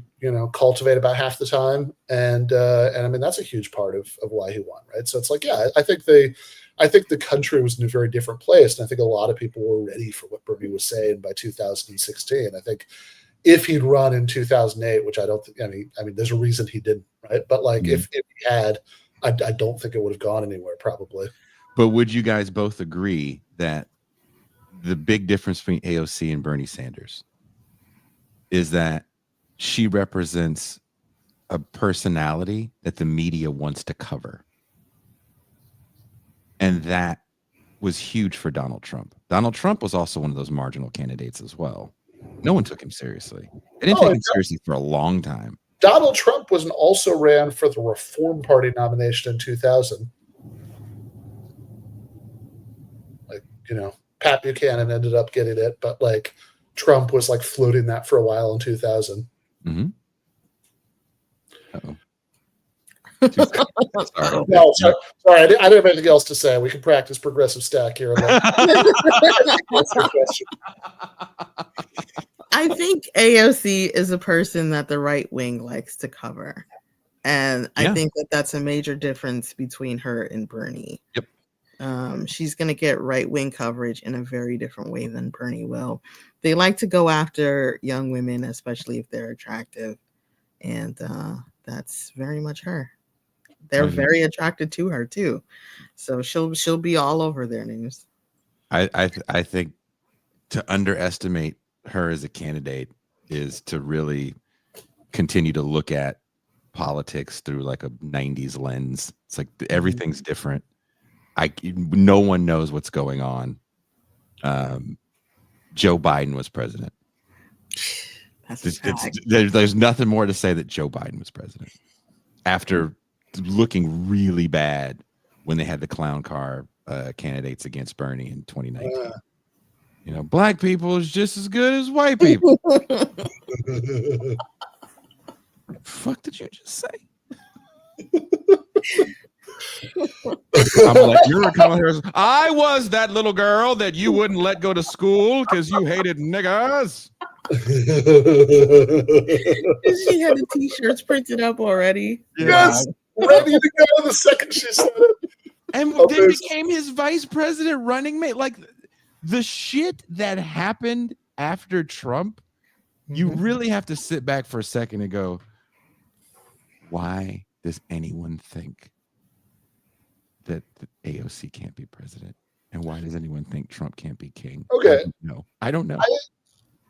cultivated about half the time. And I mean, that's a huge part of why he won. Right. So it's I think the country was in a very different place. And I think a lot of people were ready for what Bernie was saying by 2016. I think if he'd run in 2008, which I don't think, I mean, there's a reason he didn't, right? But if he had, I don't think it would have gone anywhere, probably. But would you guys both agree that the big difference between AOC and Bernie Sanders is that she represents a personality that the media wants to cover? And that was huge for Donald Trump. Donald Trump was also one of those marginal candidates as well. No one took him seriously. They didn't take him seriously for a long time. Donald Trump also ran for the Reform Party nomination in 2000. Like, Pat Buchanan ended up getting it, but like Trump was like floating that for a while in 2000. Mm-hmm. Sorry. No, sorry. I didn't have anything else to say. We can practice progressive stack here. I think AOC is a person that the right wing likes to cover. And I think that that's a major difference between her and Bernie. Yep. She's going to get right wing coverage in a very different way than Bernie will. They like to go after young women, especially if they're attractive. And that's very much her. They're very attracted to her too. So she'll be all over their news. I think to underestimate her as a candidate is to really continue to look at politics through like a 90s lens. It's like everything's different. No one knows what's going on. Joe Biden was president. There's nothing more to say that Joe Biden was president after looking really bad when they had the clown car candidates against Bernie in 2019. Black people is just as good as white people. Fuck did you just say? Kamala Harris. I was that little girl that you wouldn't let go to school because you hated niggas. She had the t-shirts printed up already. Yes, ready to go the second she said it. And then became his vice president running mate. Like the shit that happened after Trump, you really have to sit back for a second and go, why does anyone think that the AOC can't be president? And why does anyone think Trump can't be king? Okay. I don't know.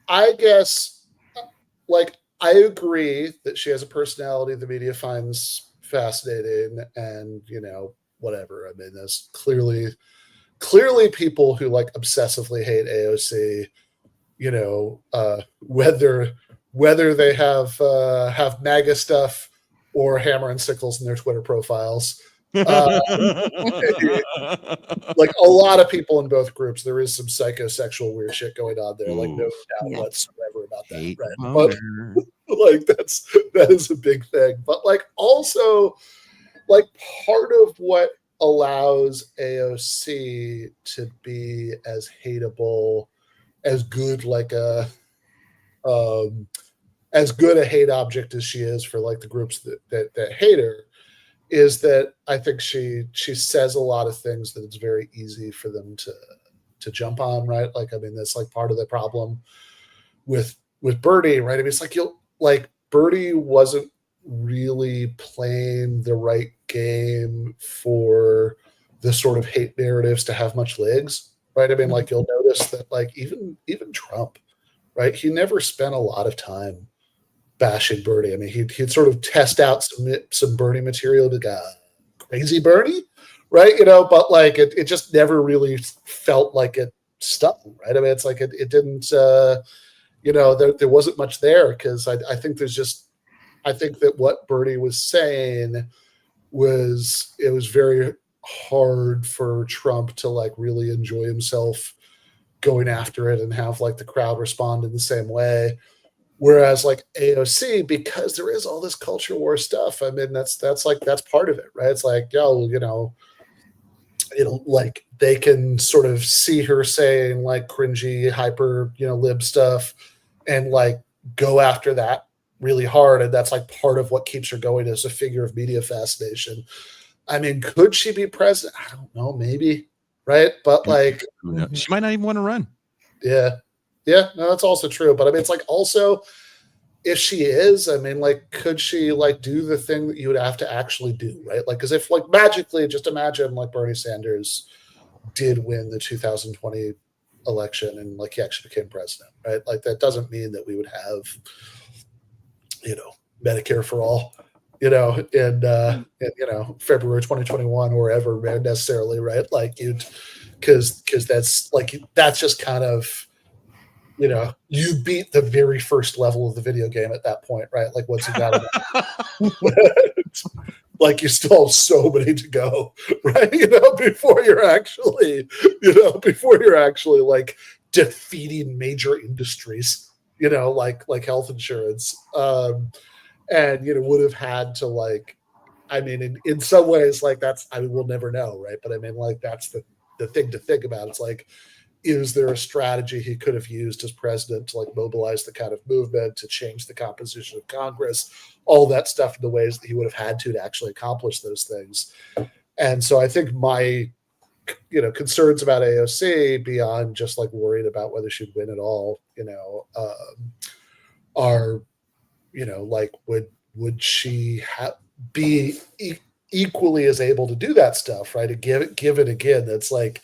I guess, I agree that she has a personality the media finds fascinating and, whatever. I mean, there's clearly people who obsessively hate AOC, whether they have MAGA stuff or hammer and sickles in their Twitter profiles. A lot of people in both groups, there is some psychosexual weird shit going on there. No doubt whatsoever about that. Right? But that is a big thing. But also part of what allows AOC to be as hateable, as good as good a hate object as she is for the groups that hate her, is that I think she says a lot of things that it's very easy for them to jump on, right? That's part of the problem with Bernie, right? I mean, it's Bernie wasn't really playing the right game for the sort of hate narratives to have much legs, right? I mean, you'll notice that even Trump, right? He never spent a lot of time bashing Bernie. I mean, he'd sort of test out some Bernie material to go, crazy Bernie, right? But it just never really felt like it stuck, right? I mean, it's it didn't, there wasn't much there because I think that what Bernie was saying was, it was very hard for Trump to really enjoy himself going after it and have the crowd respond in the same way. Whereas AOC, because there is all this culture war stuff, I mean, that's part of it, right? It's they can sort of see her saying cringy, hyper, lib stuff and go after that really hard. And that's part of what keeps her going as a figure of media fascination. I mean, could she be president? I don't know, maybe, right? But she might not even want to run. Yeah. Yeah, no, that's also true. But I mean, it's also, if she is, I mean, like, could she like do the thing that you would have to actually do, right? Like, because if like magically, just imagine like Bernie Sanders did win the 2020 election and like he actually became president, right? Like that doesn't mean that we would have, Medicare for all, in February 2021 or ever necessarily, right? Like because that's just kind of, you beat the very first level of the video game at that point, right? Like once you got it, like you still have so many to go, right? Before you're actually, like defeating major industries, like health insurance, and would have had to like, I mean, in some ways, like that's, I mean, we'll never know, right? But I mean, like that's the thing to think about. It's like, is there a strategy he could have used as president to like mobilize the kind of movement, to change the composition of Congress, all that stuff in the ways that he would have had to actually accomplish those things? And so I think my, concerns about AOC beyond just like worried about whether she'd win at all, are, like would she be equally as able to do that stuff, right? And given again, that's like,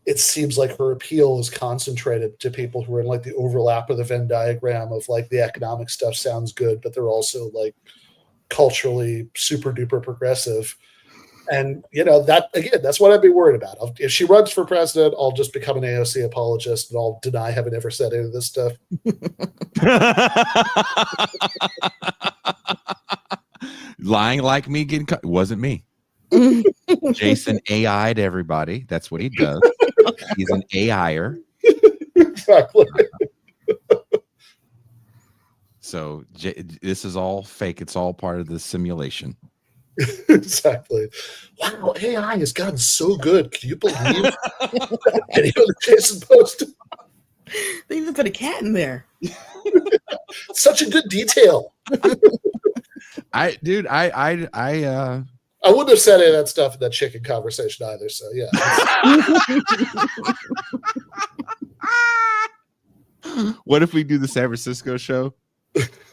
it seems like her appeal is concentrated to people who are in like the overlap of the Venn diagram of like the economic stuff sounds good, but they're also like culturally super duper progressive. And, that again, that's what I'd be worried about. If she runs for president, I'll just become an AOC apologist and I'll deny having ever said any of this stuff. Lying like me wasn't me. Jason AI'd everybody. That's what he does. He's an AIer. Exactly. So this is all fake. It's all part of the simulation. Exactly. Wow, AI has gotten so good. Can you believe the video that Jason posted? They even put a cat in there. Such a good detail. I wouldn't have said any of that stuff in that chicken conversation either. So yeah. What if we do the San Francisco show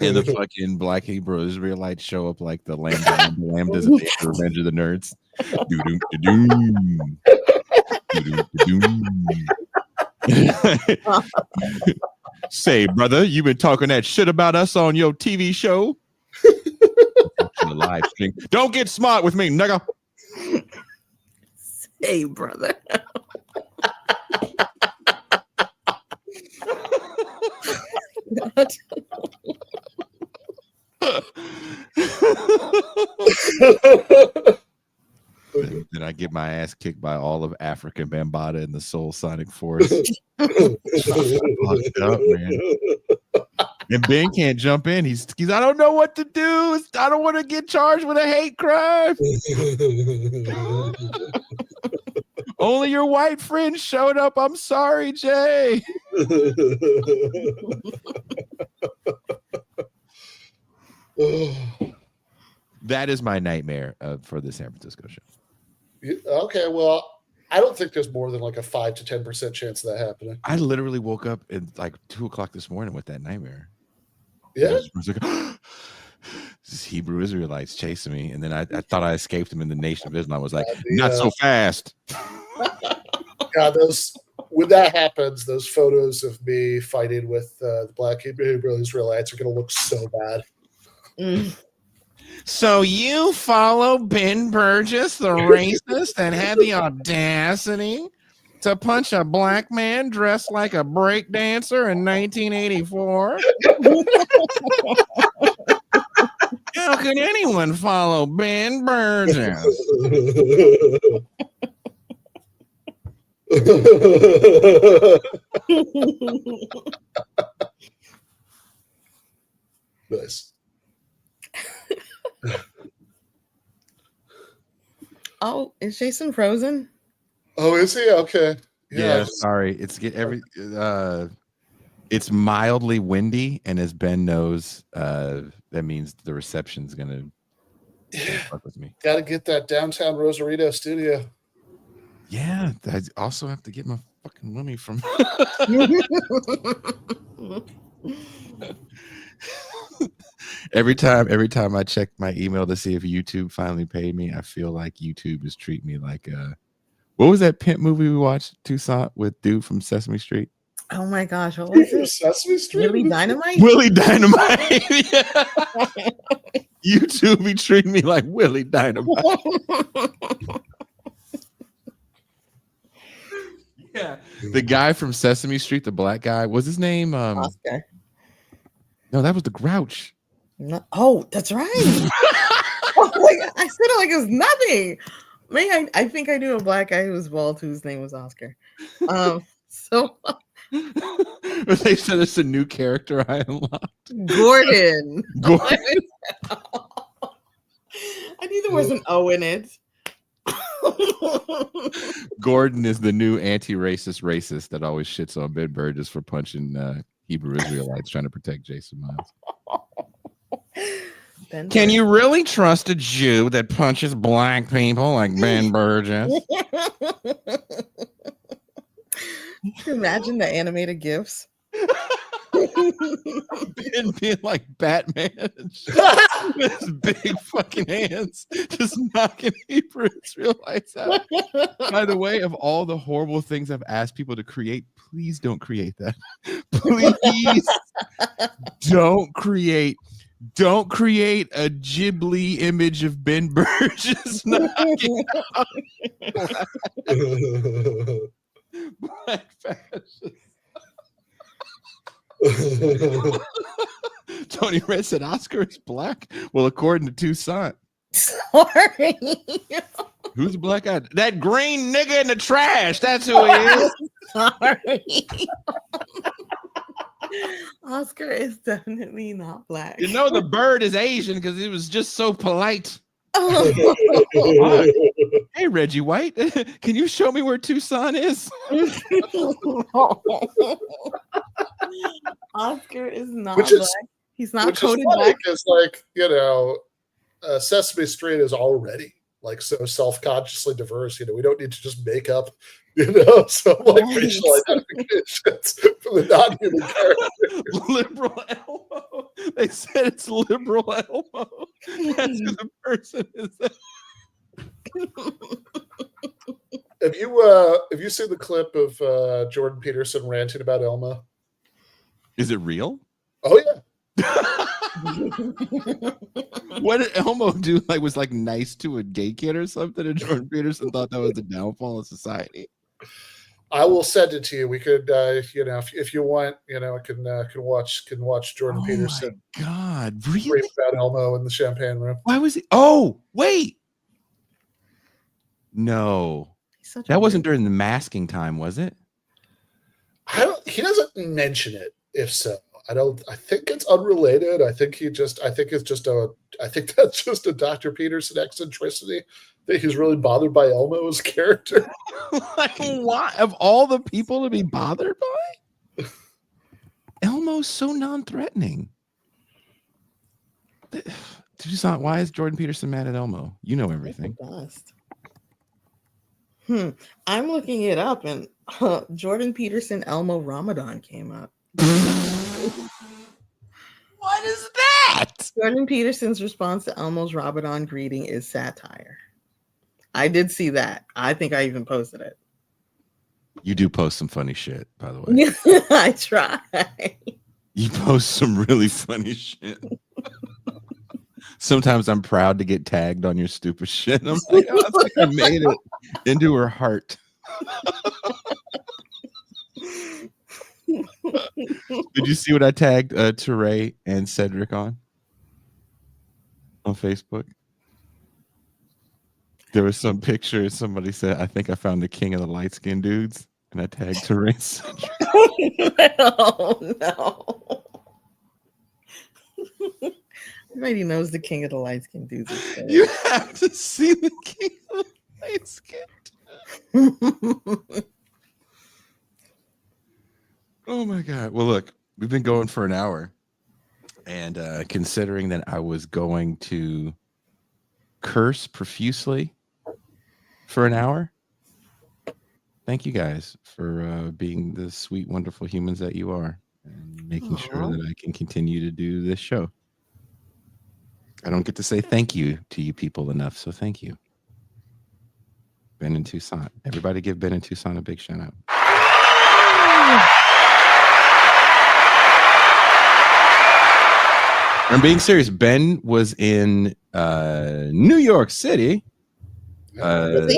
and the fucking Black Hebrew Israelites show up like the lambdas at the Revenge of the Nerds? Say, brother, you been talking that shit about us on your TV show? Live stream. Don't get smart with me, nigga. Say, brother. Then I get my ass kicked by all of African Bambaataa and the Soul Sonic Force. Fucked up, man. And Ben can't jump in. He's I don't know what to do. I don't want to get charged with a hate crime. Only your white friend showed up. I'm sorry, Jay. That is my nightmare for the San Francisco show. Okay, well, I don't think there's more than like a 5 to 10% chance of that happening. I literally woke up at like 2:00 this morning with that nightmare. Yeah. I was like, this Hebrew Israelites chasing me. And then I thought I escaped them in the Nation of Islam. I was like, not so fast. God, when that happens, those photos of me fighting with the Black Hebrew Israelites are going to look so bad. So you follow Ben Burgess, the racist that had the audacity to punch a black man dressed like a break dancer in 1984? How could anyone follow Ben Burgess? Nice. Oh, is Jason frozen? Oh, is he? Okay. Yeah, sorry. It's mildly windy, and as Ben knows, that means the reception's gonna fuck with me. Got to get that downtown Rosarito studio. Yeah, I also have to get my fucking money from. Every time I check my email to see if YouTube finally paid me, I feel like YouTube is treating me like what was that pimp movie we watched, Toussaint, with dude from Sesame Street? Oh my gosh, what was it? Sesame Street? Willie Dynamite? Willie Dynamite. Yeah. YouTube be treating me like Willie Dynamite. Yeah. The guy from Sesame Street, the black guy, was his name Oscar. No, that was the Grouch. No, oh, that's right. Oh my God, I said it like it was nothing. Man, I think I knew a black guy who was bald whose name was Oscar. So But they said it's a new character I unlocked. Gordon. Gordon. I knew there was an O in it. Gordon is the new anti-racist that always shits on Ben Burgess for punching Hebrew Israelites trying to protect Jason Miles. Can you really trust a Jew that punches black people like Ben Burgess? Can you imagine the animated GIFs? Ben being like Batman with his big fucking hands just knocking Hebrew Israelites out. By the way, of all the horrible things I've asked people to create, please don't create that. Please don't create a Ghibli image of Ben Burgess knocking out black fascists. Tony Red said Oscar is black. Well, according to Toussaint. Sorry. Who's the black guy? That green nigga in the trash. That's who he is. Sorry. Oscar is definitely not black. You know the bird is Asian because he was just so polite. Hey, Reggie White, can you show me where Toussaint is? Oscar is not Which black. is- He's not Which is coded funny black. because, like, you know, Sesame Street is already like so self-consciously diverse. You know, we don't need to just make up, you know, some like Right. racial identifications for the non-human characters. Liberal Elmo. They said it's liberal Elmo. That's who the person is. Have you seen the clip of Jordan Peterson ranting about Elmo? Is it real? Oh yeah. What did Elmo do? Like, was like nice to a gay kid or something? And Jordan Peterson thought that was the downfall of society. I will send it to you. We could, you know, if you want, you know, can watch Jordan Peterson. My God, Rave really? about Elmo in the champagne room. Why was he? Oh, wait. No, He's such a that wasn't weird- during the masking time, was it? He doesn't mention it. If so, I think it's unrelated. I think that's just a Dr. Peterson eccentricity that he's really bothered by Elmo's character. Like, why? Of all the people to be bothered by? Elmo's so non-threatening. Toussaint, why is Jordan Peterson mad at Elmo? You know everything. Best. I'm looking it up, and Jordan Peterson Elmo Ramadan came up. What is that? Jordan Peterson's response to Elmo's Ramadan greeting is satire. I did see that. I think I even posted it. You do post some funny shit, by the way. I try. You post some really funny shit. Sometimes I'm proud to get tagged on your stupid shit. I'm like, oh, it's like I made it into her heart. Did you see what I tagged Teray and Cedric on Facebook? There was some picture. Somebody said, "I think I found the king of the light skinned dudes," and I tagged Teray and Cedric. Oh no. Everybody knows the king of the light skin dudes. You have to see the king of the light skin. Oh my God. Well, look, we've been going for an hour. And considering that I was going to curse profusely for an hour, thank you guys for being the sweet, wonderful humans that you are. and making sure that I can continue to do this show. I don't get to say thank you to you people enough, so thank you. Ben in Tucson. Everybody give Ben in Tucson a big shout out. I'm being serious. Ben was in New York City, and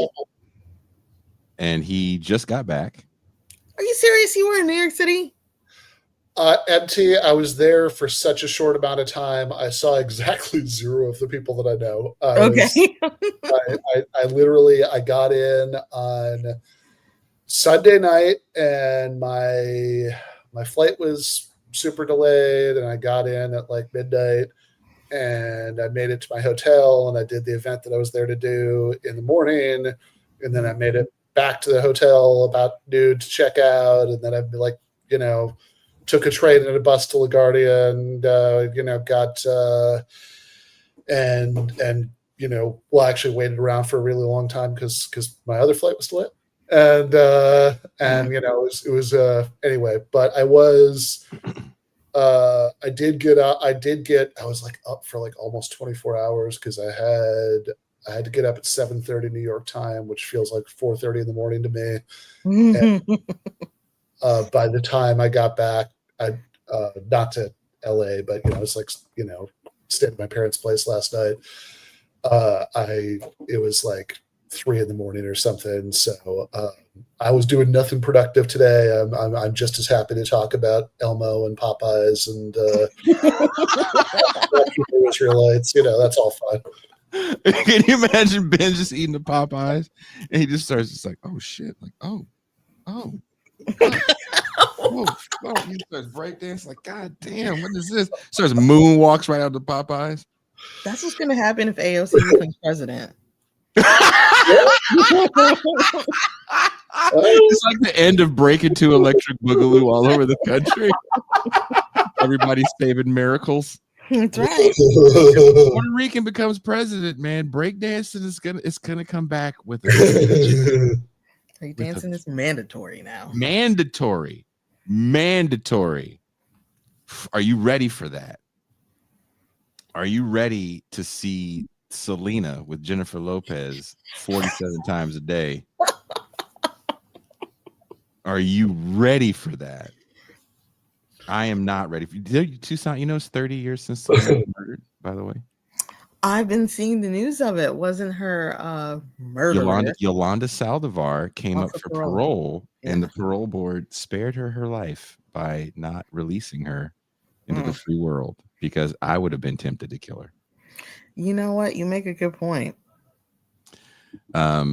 he just got back. Are you serious? You were in New York City? MT, I was there for such a short amount of time. I saw exactly zero of the people that I know. I got in on Sunday night, and my flight was super delayed, and I got in at like midnight, and I made it to my hotel, and I did the event that I was there to do in the morning, and then I made it back to the hotel about noon to check out, and then I'd be like, took a train and a bus to LaGuardia, and got actually waited around for a really long time because my other flight was delayed, and it was anyway. But I was I was like up for like almost 24 hours because I had to get up at 7:30 New York time, which feels like 4:30 in the morning to me. And, by the time I got back, not to LA, but it's like stayed at my parents' place last night. It was like 3 in the morning or something. So I was doing nothing productive today. I'm just as happy to talk about Elmo and Popeyes and Israelites. That's all fun. Can you imagine Ben just eating the Popeyes and he just starts just like, oh shit, like oh. Whoa, he starts breakdancing like, God damn, what is this? Starts moonwalks right out the Popeyes. That's what's gonna happen if AOC becomes president. It's like the end of Breaking to Electric Boogaloo all over the country. Everybody's saving miracles. That's right. If Puerto Rican becomes president, man, breakdancing is gonna come back with a breakdancing is mandatory now. Mandatory. Are you ready for that? Are you ready to see Selena with Jennifer Lopez 47 times a day? Are you ready for that? I am not ready. Tucson, it's 30 years since Selena was murdered, by the way. I've been seeing the news of it. Wasn't her murder? Yolanda Saldivar came up for parole, and the parole board spared her life by not releasing her into the free world, because I would have been tempted to kill her. You know what? You make a good point. I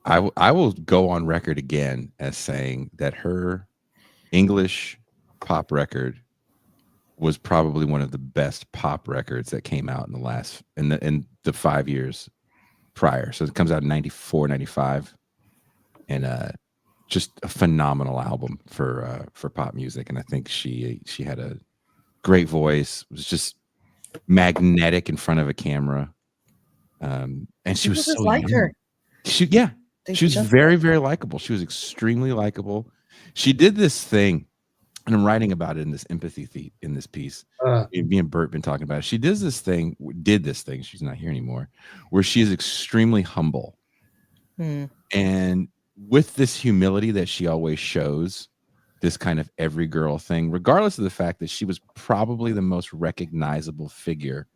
will go on record again as saying that her English pop record was probably one of the best pop records that came out in the 5 years prior. So it comes out in 94, 95, and just a phenomenal album for pop music. And I think she had a great voice, was just magnetic in front of a camera. And she was so liked her. She was very, very likable. She was extremely likable. She did this thing, and I'm writing about it in this empathy in this piece. Me and Bert been talking about it. She did this thing. She's not here anymore, where she is extremely humble. And with this humility that she always shows, this kind of every girl thing, regardless of the fact that she was probably the most recognizable figure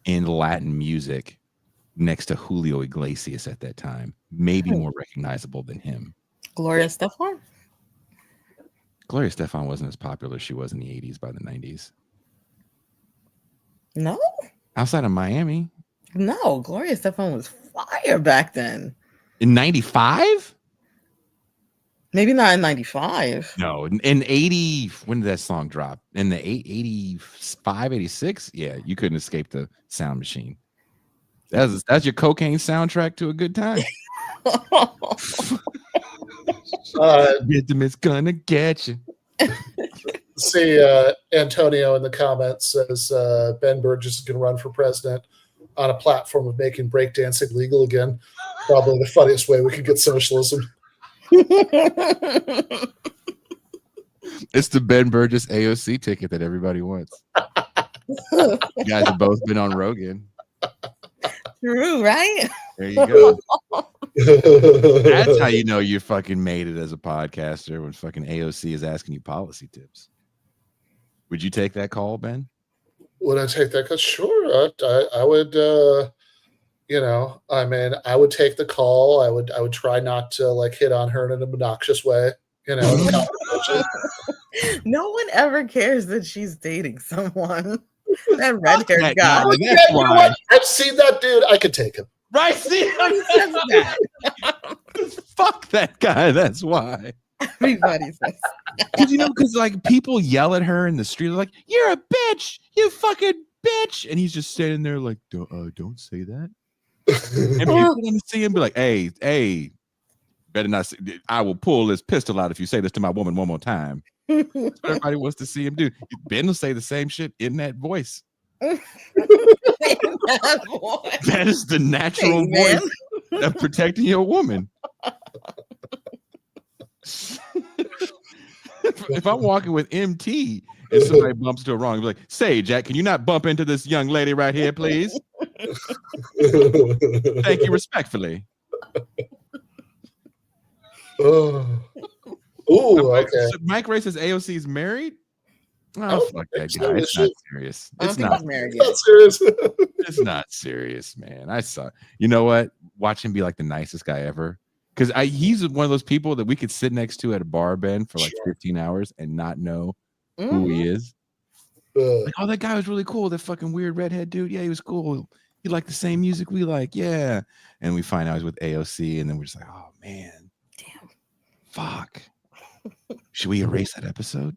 in Latin music next to Julio Iglesias at that time, maybe more recognizable than him. Gloria Estefan? Gloria Estefan wasn't as popular as she was in the 80s by the 90s. No? Outside of Miami? No, Gloria Estefan was fire back then. In 95? Maybe not in 95. No, in 80, when did that song drop? In the 85, 86? Yeah, you couldn't escape the sound machine. That's your cocaine soundtrack to a good time. Rhythm is gonna get you. See, Antonio in the comments says Ben Burgess is going to run for president on a platform of making breakdancing legal again. Probably the funniest way we could get socialism. It's the Ben Burgess AOC ticket that everybody wants. You guys have both been on Rogan. True, right? There you go. That's how you know you fucking made it as a podcaster when fucking AOC is asking you policy tips. Would you take that call, Ben? Would I take that? Cause sure, I would. I mean, I would take the call. I would try not to like hit on her in an obnoxious way. In the conversation. No one ever cares that she's dating someone. That red-haired guy. That's You know why. what? I've seen that dude. I could take him. Right? See? Who says that? Fuck that guy. That's why. Everybody says Because like people yell at her in the street, like, "You're a bitch, you fucking bitch," and he's just standing there like, "Don't say that." And people want to see him be like, "Hey, better not say, I will pull this pistol out if you say this to my woman one more time." That's what everybody wants to see him do. Ben will say the same shit in that voice. That is the natural voice of protecting your woman. If I'm walking with MT and somebody bumps to a wrong, I'll be like, "Say, Jack, can you not bump into this young lady right here, please? Thank you respectfully." Okay. So Mike Ray says AOC is married. Oh, fuck that guy. It's not serious. It's not married Not yet. serious. It's not serious, man. I saw. You know what? Watch him be like the nicest guy ever. Because he's one of those people that we could sit next to at a bar, Ben, for like 15 hours and not know who he is. Like, oh, that guy was really cool. That fucking weird redhead dude. Yeah, he was cool. He liked the same music we like. Yeah. And we find out he's with AOC, and then we're just like, oh man. Damn. Fuck. Should we erase that episode?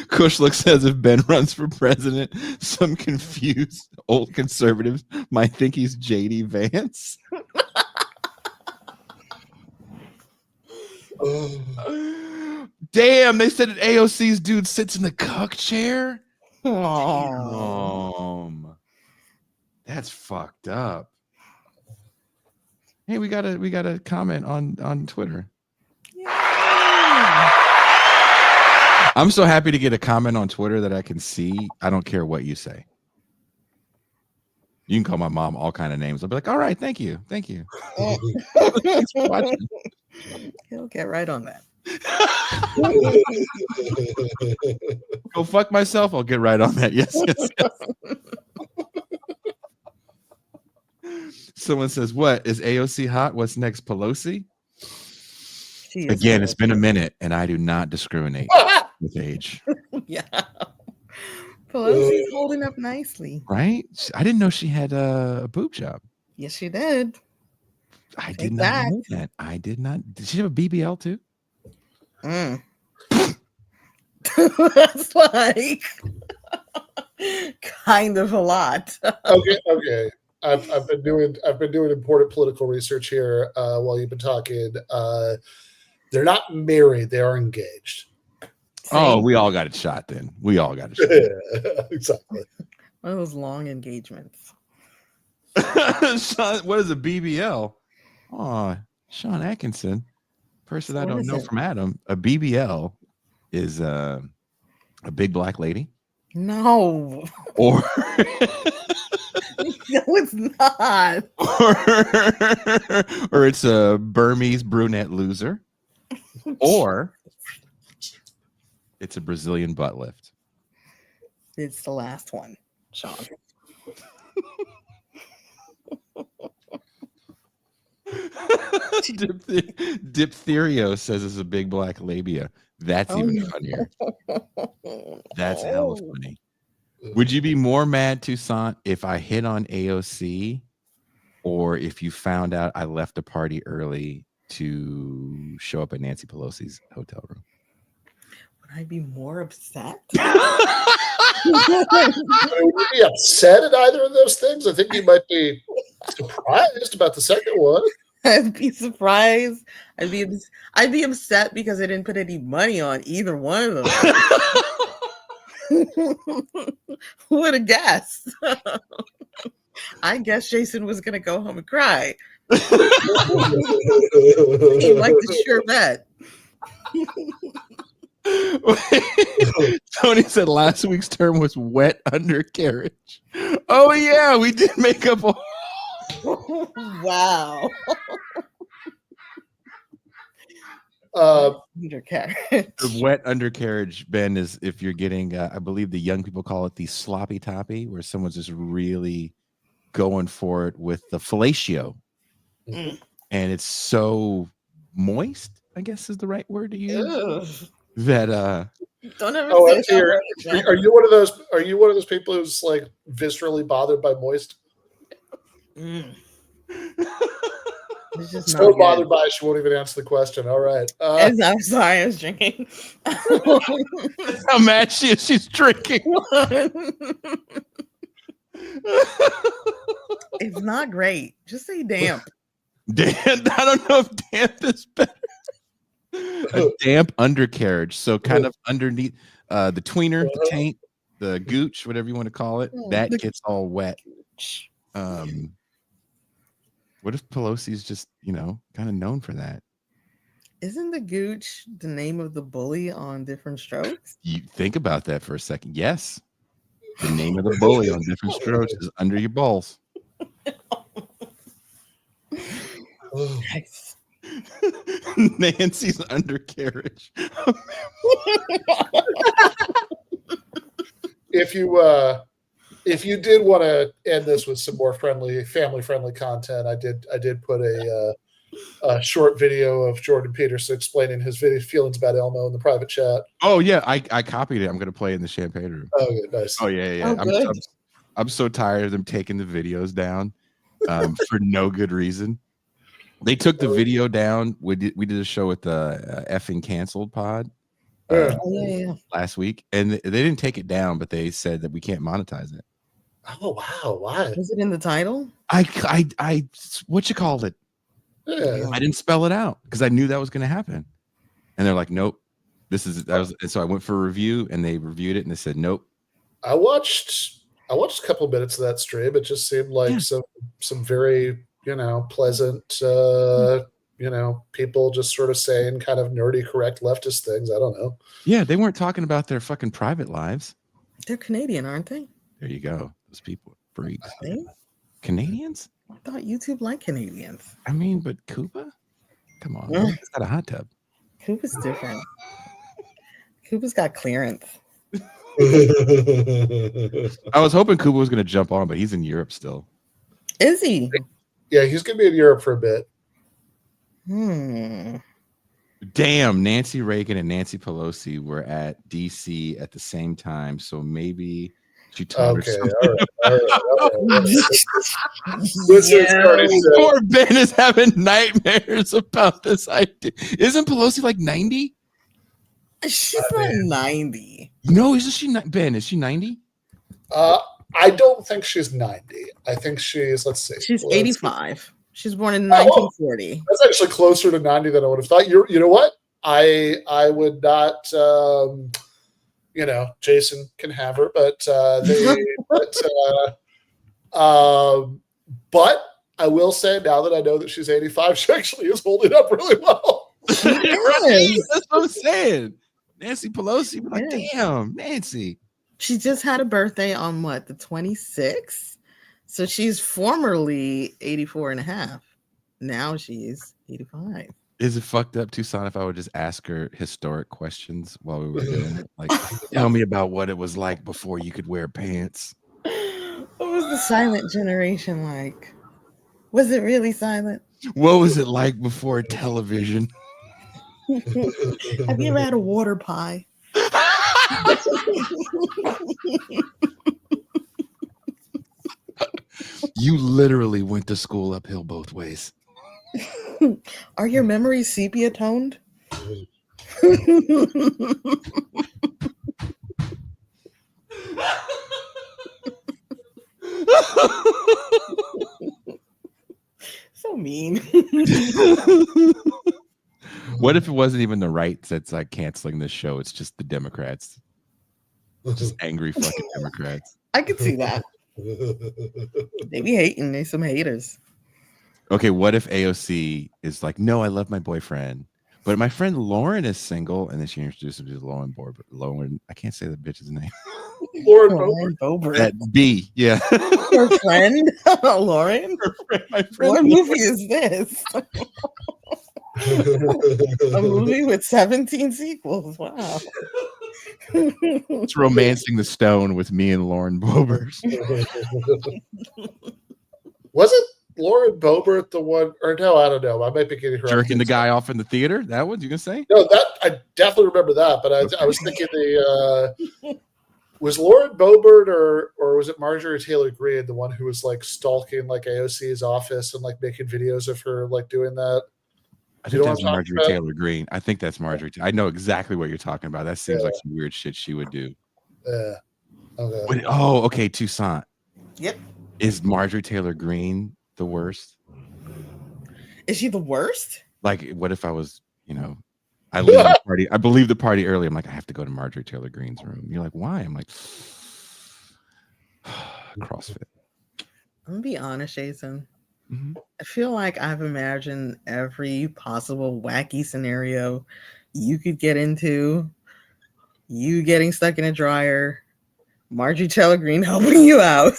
Kushlook says if Ben runs for president, some confused old conservatives might think he's JD Vance. Damn, they said that AOC's dude sits in the cuck chair. That's fucked up. Hey, we got a comment on Twitter. I'm so happy to get a comment on Twitter that I can see. I don't care what you say. You can call my mom all kind of names. I'll be like, all right, thank you. Thanks for watching. He'll get right on that. Go fuck myself. I'll get right on that. Yes. Someone says, what is AOC hot? What's next, Pelosi? Again, it's been a minute, and I do not discriminate with age. Yeah. Pelosi's holding up nicely. Right? I didn't know she had a boob job. Yes, she did. I did not know that. I did not. Did she have a BBL too? That's like kind of a lot. Okay. I've been doing important political research here while you've been talking. They're not married; they are engaged. Oh, we all got it shot then. We all got it shot. Yeah, exactly. One of those long engagements. Sean, what is a BBL? Oh, Sean Atkinson, person I don't know from Adam. A BBL is a big black lady. No. Or no, it's not. Or it's a Burmese brunette loser. Or it's a Brazilian butt lift. It's the last one, Sean. Diphtherio says it's a big black labia. That's even funnier. That's hella funny. Would you be more mad, Toussaint, if I hit on AOC or if you found out I left a party early to show up at Nancy Pelosi's hotel room? Would I be more upset? Would you be upset at either of those things? I think you might be surprised about the second one. I'd be surprised. I'd be upset because I didn't put any money on either one of them. Who would have guessed? I guess Jason was gonna go home and cry. Seemed like the sure bet. Tony said last week's term was wet undercarriage. Oh yeah, we did make up. Wow. Undercarriage. The wet undercarriage, Ben, is if you're getting, I believe the young people call it the sloppy toppy, where someone's just really going for it with the fellatio. And it's so moist, I guess is the right word to use. Ugh. That Don't ever Oh, say that. are you one of those? Are you one of those people who's like viscerally bothered by moist? Mm. It's just So not bothered good. by it, she won't even answer the question. All right. I'm sorry, I was drinking. that's how mad she is. She's drinking. It's not great. Just say damp. Damp. I don't know if damp is better. A damp undercarriage, so kind of underneath the tweener, the taint, the gooch, whatever you want to call it, that gets all wet. What if Pelosi's just, kind of known for that? Isn't the gooch the name of the bully on Different Strokes? You think about that for a second. Yes. The name of the bully on Different Strokes is under your balls. Nice. Nancy's undercarriage. If you did want to end this with some more family friendly content, I did put a short video of Jordan Peterson explaining his feelings about Elmo in the private chat. Oh yeah, I copied it. I'm gonna play it in the champagne room. Oh, yeah, nice. Oh yeah. Oh, I'm so tired of them taking the videos down for no good reason. They took the video down. We did a show with the effing canceled pod last week, and they didn't take it down, but they said that we can't monetize it. Oh wow, why? Was it in the title? I what you called it? Yeah. I didn't spell it out because I knew that was going to happen, and they're like, nope. And so I went for a review, and they reviewed it, and they said, nope. I watched a couple of minutes of that stream. It just seemed like some very pleasant people just sort of saying kind of nerdy correct leftist things. I don't know. Yeah, they weren't talking about their fucking private lives. They're Canadian, aren't they? There you go. Those people are freaks. Are they? Canadians? I thought YouTube liked Canadians. I mean, but Cuba? Come on. It's got a hot tub. Cuba's different. Cuba's got clearance. I was hoping Cuba was going to jump on, but he's in Europe still. Is he? Yeah, he's going to be in Europe for a bit. Damn, Nancy Reagan and Nancy Pelosi were at DC at the same time, so maybe she taught her something. All right. Poor Ben is having nightmares about this idea. Isn't Pelosi like 90? She's not 90. No, isn't she not? Ben, is she 90? I don't think she's 90. I think she's, let's see. She's 85. She's born in 1940. That's actually closer to 90 than I would have thought. You know what? I would not, Jason can have her, but but I will say now that I know that she's 85, she actually is holding up really well. She is. That's what I'm saying. Nancy Pelosi, like, damn, Nancy. She just had a birthday on the 26th? So she's formerly 84 and a half. Now she's 85. Is it fucked up, Tucson, if I would just ask her historic questions while we were doing it? Like, tell me about what it was like before you could wear pants. What was the silent generation like? Was it really silent? What was it like before television? Have you ever had a water pie? You literally went to school uphill both ways. Are your memories sepia toned? So mean. What if it wasn't even the right that's like canceling this show? It's just the Democrats. Just angry fucking Democrats. I could see that. They be hating. They some haters. Okay, what if AOC is like, no, I love my boyfriend, but my friend Lauren is single, and then she introduces me to Lauren Boebert. Lauren, I can't say the bitch's name. Lauren Lauren Boebert. That B, yeah. Her friend, Lauren. My friend. What movie is this? A movie with 17 sequels. Wow. It's Romancing the Stone with me and Lauren Boebert. Was it Lauren Boebert the one? Or no, I don't know. I might be getting her Jerking the guy off in the theater? That one you gonna say? No, that I definitely remember that. But I was thinking was Lauren Boebert or was it Marjorie Taylor Greene the one who was like stalking like AOC's office and like making videos of her like doing that? I think that's Marjorie Taylor Greene. I think that's Marjorie. I know exactly what you're talking about. That seems like some weird shit she would do. Yeah. Okay. Wait, oh, okay. Toussaint. Yep. Is Marjorie Taylor Greene the worst? Is she the worst? Like, what if I was, I leave the party. I believe the party early. I'm like, I have to go to Marjorie Taylor Greene's room. You're like, why? I'm like, CrossFit. I'm gonna be honest, Jason. Mm-hmm. I feel like I've imagined every possible wacky scenario you could get into. You getting stuck in a dryer, Marjorie Taylor Greene helping you out.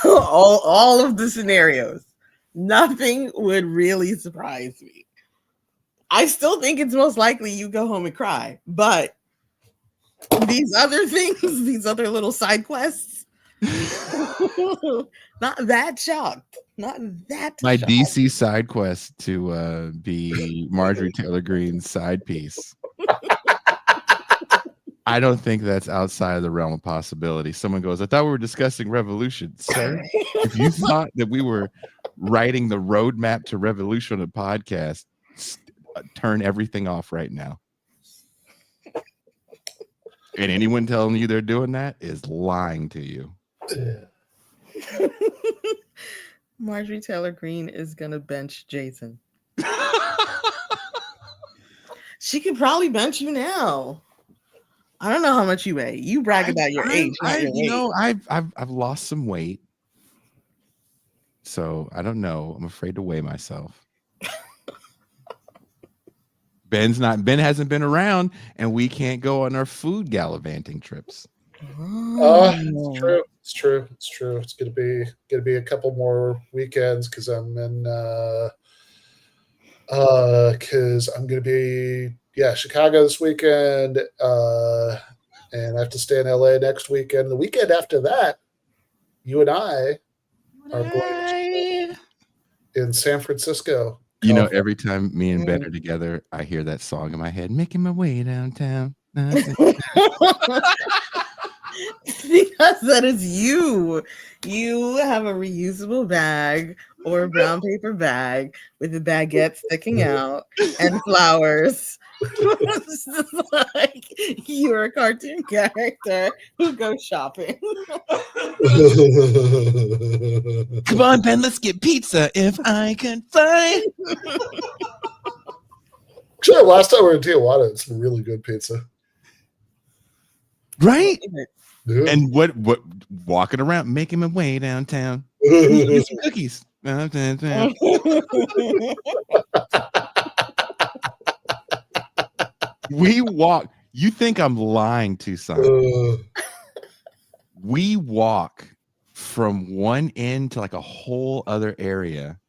all of the scenarios. Nothing would really surprise me. I still think it's most likely you go home and cry, but these other things, these other little side quests, not that shocked. Not that My shocked. DC side quest to be Marjorie Taylor Greene's side piece. I don't think that's outside of the realm of possibility. Someone goes, I thought we were discussing revolution, sir. If you thought that we were writing the roadmap to revolution on a podcast, turn everything off right now. And anyone telling you they're doing that is lying to you. Marjorie Taylor Greene is gonna bench Jason. She could probably bench you now. I don't know how much you weigh. You brag about your age, not your weight. I've lost some weight, so I don't know. I'm afraid to weigh myself. Ben hasn't been around, and we can't go on our food gallivanting trips. It's true. It's true. It's gonna be a couple more weekends because I'm in gonna be Chicago this weekend, and I have to stay in LA next weekend. The weekend after that, you and I are going in San Francisco. Every time me and Ben are together, I hear that song in my head, making my way downtown. Because that is you. You have a reusable bag or a brown paper bag with a baguette sticking out and flowers. It's just like you're a cartoon character who goes shopping. Come on, Ben, let's get pizza if I can find. Sure, last time we were in Tijuana, it's some really good pizza. Right? Yeah. And what walking around, making my way downtown. Get some cookies. We walk. You think I'm lying, Toussaint? We walk from one end to like a whole other area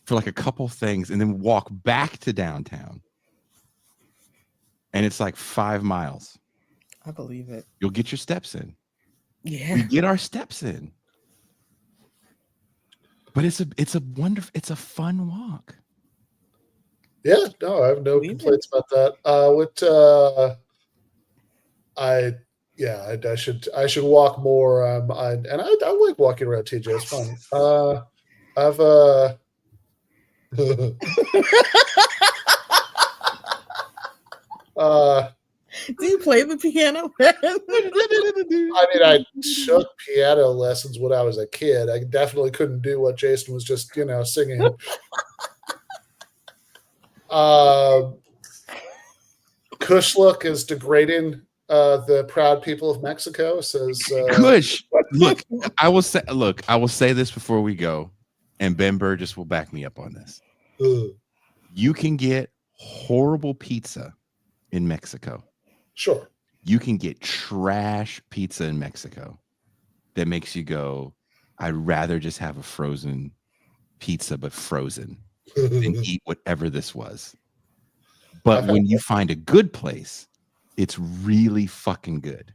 for like a couple things, and then walk back to downtown. And it's like 5 miles. I believe it. You'll get your steps in. Yeah. We get our steps in. But it's a fun walk. Yeah, no, I have no complaints about that. I should walk more. I like walking around TJ. It's fun. Do you play the piano? I mean, I took piano lessons when I was a kid. I definitely couldn't do what Jason was just, singing. Kush look is degrading the proud people of Mexico, says Kush. Look, I will say this before we go, and Ben Burgess will back me up on this. You can get horrible pizza in Mexico. Sure. You can get trash pizza in Mexico that makes you go, I'd rather just have a frozen pizza, but frozen, than eat whatever this was. But when you find a good place, it's really fucking good.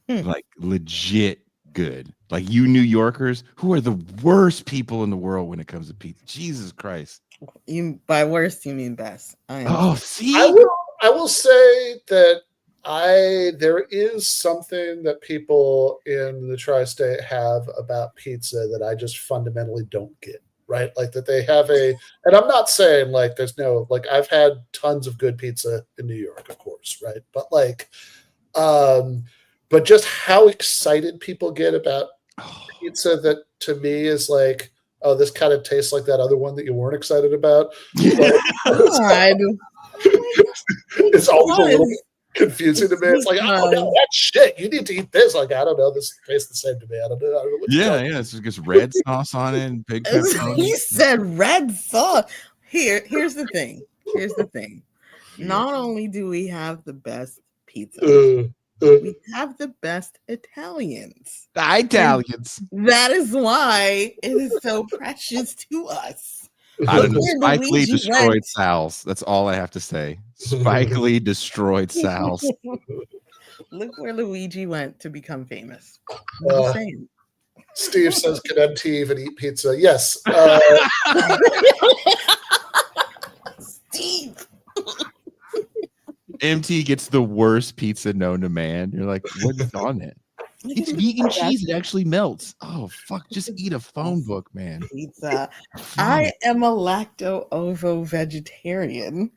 Like legit good. Like you New Yorkers, who are the worst people in the world when it comes to pizza. Jesus Christ. You by worst you mean best. See, I will say that there is something that people in the tri-state have about pizza that I just fundamentally don't get, right? Like that they have and I'm not saying like there's no, like I've had tons of good pizza in New York, of course, right? But like, but just how excited people get about pizza that to me is like, oh, this kind of tastes like that other one that you weren't excited about. It's always a little confusing to me. It's like, oh no, that's shit. You need to eat this. Like, I don't know. This tastes the same to me. I don't know. Yeah. It's just red sauce on it and big pepperoni. He said red sauce. Here's the thing. Not only do we have the best pizza, we have the best Italians. The Italians. And that is why it is so precious to us. I don't know. Spike Lee destroyed Sal's. That's all I have to say. Spike Lee destroyed Sal's. Look where Luigi went to become famous. I'm just saying. Steve says, "Can MT even eat pizza?" Yes. Steve. MT gets the worst pizza known to man. You're like, what is on it? It's vegan cheese. It actually melts. Oh, fuck. Just eat a phone book, man. Pizza. I am a lacto-ovo vegetarian.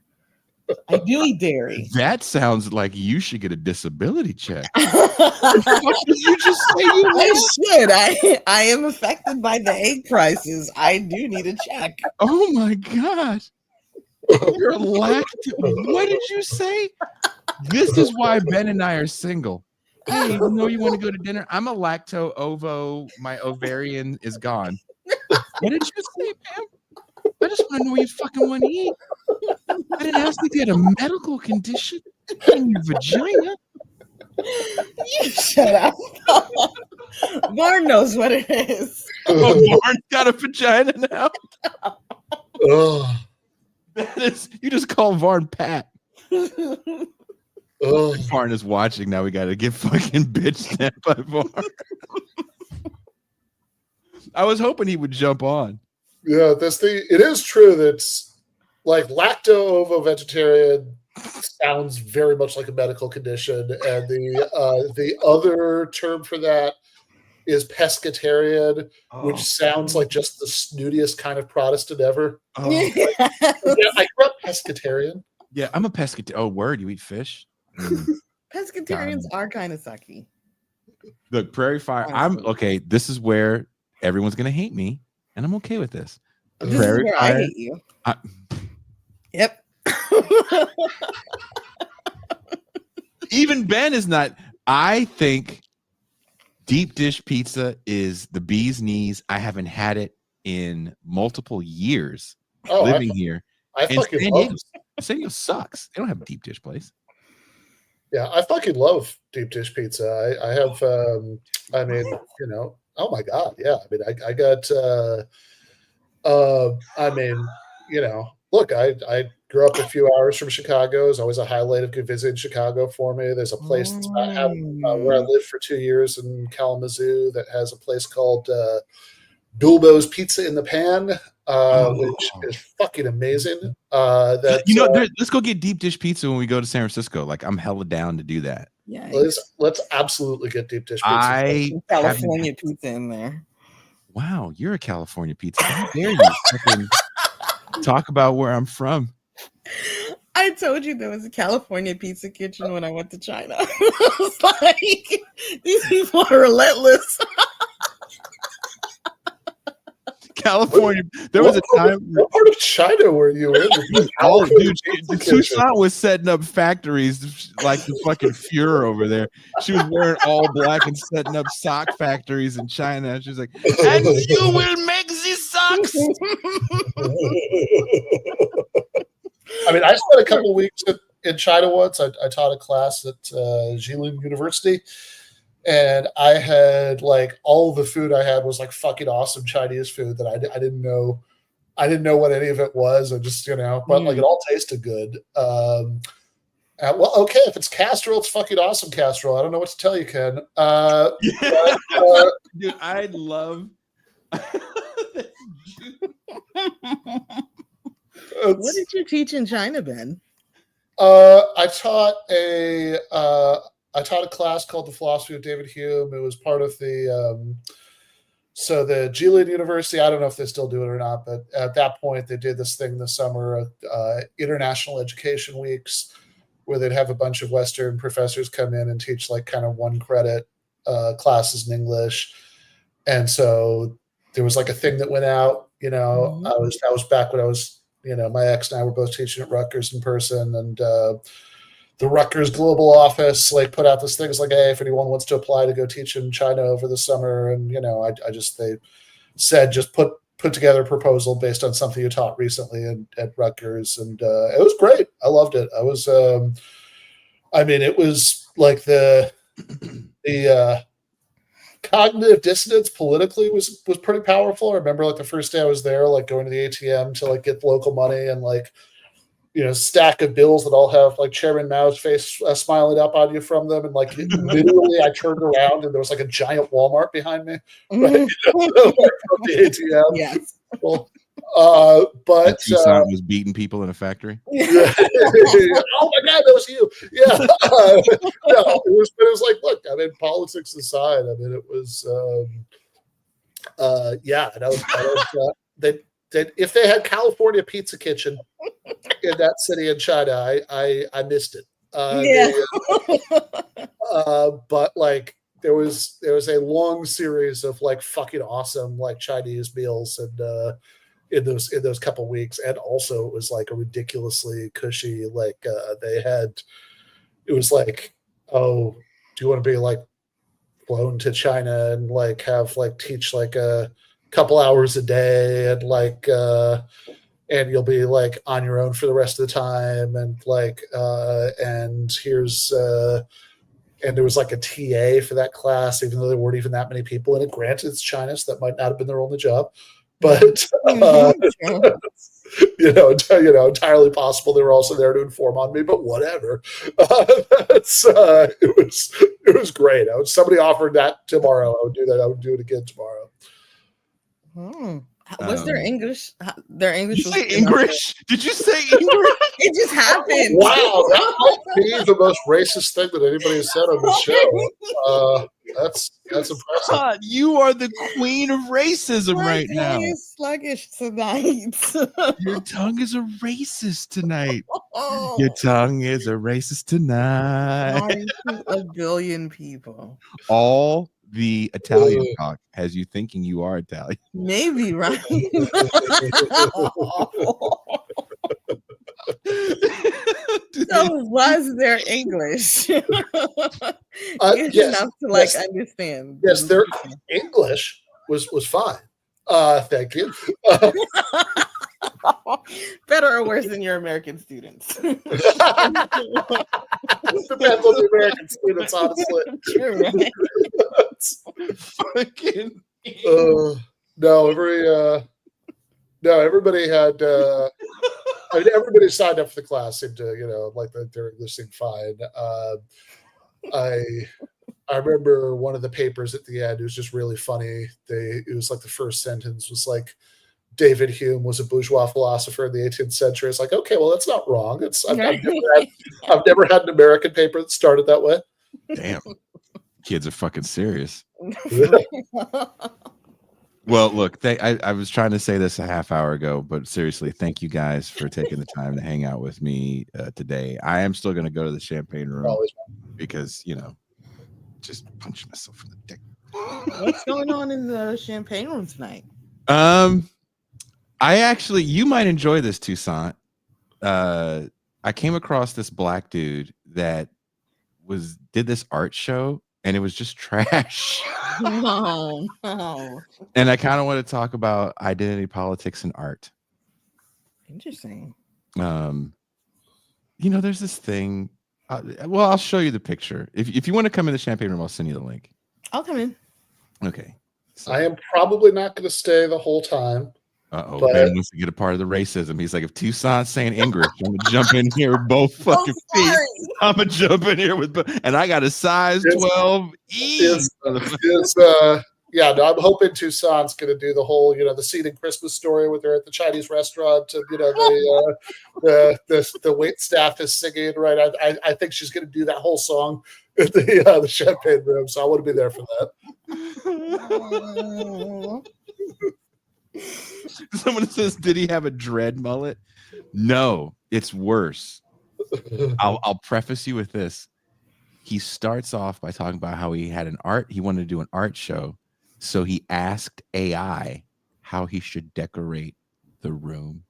I do eat dairy. That sounds like you should get a disability check. What did you just say? I should. I am affected by the egg prices. I do need a check. Oh, my God. You're a What did you say? This is why Ben and I are single. Hey, you know you want to go to dinner? I'm a lacto-ovo. My ovarian is gone. What did you say, Pam? I just want to know what you fucking want to eat. I didn't ask if you had a medical condition in your vagina. You shut up. Varn knows what it is. Oh, Varn's got a vagina now. Oh. That is, you just call Varn Pat. Varn is watching now. We got to get fucking bitch snapped by Varn. I was hoping he would jump on. Yeah, it is true that like lacto-ovo vegetarian sounds very much like a medical condition, and the other term for that is pescatarian, which sounds like just the snootiest kind of Protestant ever. Oh. Yeah, I grew up pescatarian. Yeah, I'm a pescatarian. Oh, word, you eat fish? Pescatarians are kind of sucky. Look, Prairie Fire. Okay. This is where everyone's gonna hate me, and I'm okay with this. This Prairie is where Fire, I hate you. Yep. Even Ben is not. I think deep dish pizza is the bee's knees. I haven't had it in multiple years living here. San Diego sucks. They don't have a deep dish place. Yeah, I fucking love deep dish pizza. I have, I mean, you know, oh my God. Yeah. I mean, I got, I mean, you know, look, I grew up a few hours from Chicago. It's always a highlight of good visit in Chicago for me. There's a place that's where I lived for 2 years in Kalamazoo that has a place called Bilbo's Pizza in the Pan, which is fucking amazing. Let's go get deep dish pizza when we go to San Francisco. Like, I'm hella down to do that. Yeah, let's absolutely get deep dish pizza. California pizza in there. Wow, you're a California pizza. How dare you fucking talk about where I'm from? I told you there was a California pizza kitchen when I went to China. I was like, these people are relentless. California. There was a time. What part of China were you in? Oh, dude, Toussaint was setting up factories like the fucking Fuhrer over there. She was wearing all black and setting up sock factories in China. She was like, "And you will make these socks." I mean, I spent a couple of weeks in China once. I taught a class at Jilin University, and I had like all the food I had was like fucking awesome Chinese food that I didn't know. I didn't know what any of it was. I just, but like it all tasted good. Well, okay, if it's casserole, it's fucking awesome casserole. I don't know what to tell you, Ken. Dude, I love. What did you teach in China, Ben? I taught a class called The Philosophy of David Hume. It was part of the the Jilin University. I don't know if they still do it or not, but at that point they did this thing this summer, International Education Weeks, where they'd have a bunch of Western professors come in and teach like kind of 1 credit classes in English. And so there was like a thing that went out, I was back when I was, my ex and I were both teaching at Rutgers in person, and the Rutgers global office like put out this thing. It's like, hey, if anyone wants to apply to go teach in China over the summer, and they said just put together a proposal based on something you taught recently at Rutgers, and it was great. I loved it. I was, it was like the cognitive dissonance politically was pretty powerful. I remember like the first day I was there, like going to the ATM to like get local money, and like, stack of bills that all have like Chairman Mao's face smiling up on you from them. And like literally I turned around and there was like a giant Walmart behind me, right? From the ATM. Yes. Well, but Toussaint was beating people in a factory. Oh my God, that was you. Yeah. No, it was like, look, I mean, politics aside, I mean, it was, yeah. And I was that if they had California Pizza Kitchen in that city in China, I missed it. But like there was a long series of like fucking awesome like Chinese meals and in those couple weeks, and also it was like a ridiculously cushy like it was like, oh, do you want to be like flown to China and like have like teach like a couple hours a day and like and you'll be like on your own for the rest of the time, and like and here's and there was like a TA for that class, even though there weren't even that many people in it. Granted, it's China, so that might not have been their only job, but entirely possible they were also there to inform on me. But whatever, it was great. Somebody offered that tomorrow, I would do that. I would do it again tomorrow. Was their English? Their English. Did you say English? Did you say English? It just happened. Wow, that might be the most racist thing that anybody has said on the show. That's impressive. God, you are the queen of racism right now. My tongue is sluggish tonight. Your tongue is a racist tonight. Your tongue is a racist tonight. A billion people. All the Italian talk has you thinking you are Italian. Maybe, right? So was their English yes. enough to like understand? Yes, their English was fine. Thank you. Better or worse than your American students? It depends on the American students, honestly. True, right? Fucking everybody had I mean, everybody signed up for the class seemed to, like their English seemed fine. I remember one of the papers at the end, it was just really funny. It was like the first sentence was like, David Hume was a bourgeois philosopher in the 18th century. It's like, okay, well, that's not wrong. I've never had an American paper that started that way. Damn. Kids are fucking serious. Well, look, I was trying to say this a half hour ago, but seriously, thank you guys for taking the time to hang out with me today. I am still going to go to the champagne room because, just punch myself in the dick. What's going on in the champagne room tonight? You might enjoy this, Toussaint. I came across this black dude that did this art show, and it was just trash. No. And I kind of want to talk about identity politics and art. Interesting. There's this thing. Well, I'll show you the picture. If you want to come in the champagne room, I'll send you the link. I'll come in. Okay. So, I am probably not going to stay the whole time. but but- Ben wants to get a part of the racism. He's like, if Toussaint's saying English, I'm gonna jump in here with both fucking feet. I'm gonna jump in here and I got a size 12 E. Yeah, no, I'm hoping Toussaint's going to do the whole, the seating Christmas story with her at the Chinese restaurant. The wait staff is singing, right? I think she's going to do that whole song at the champagne room. So I want to be there for that. Someone says, did he have a dread mullet? No, it's worse. I'll preface you with this. He starts off by talking about how he wanted to do an art show. So he asked AI how he should decorate the room.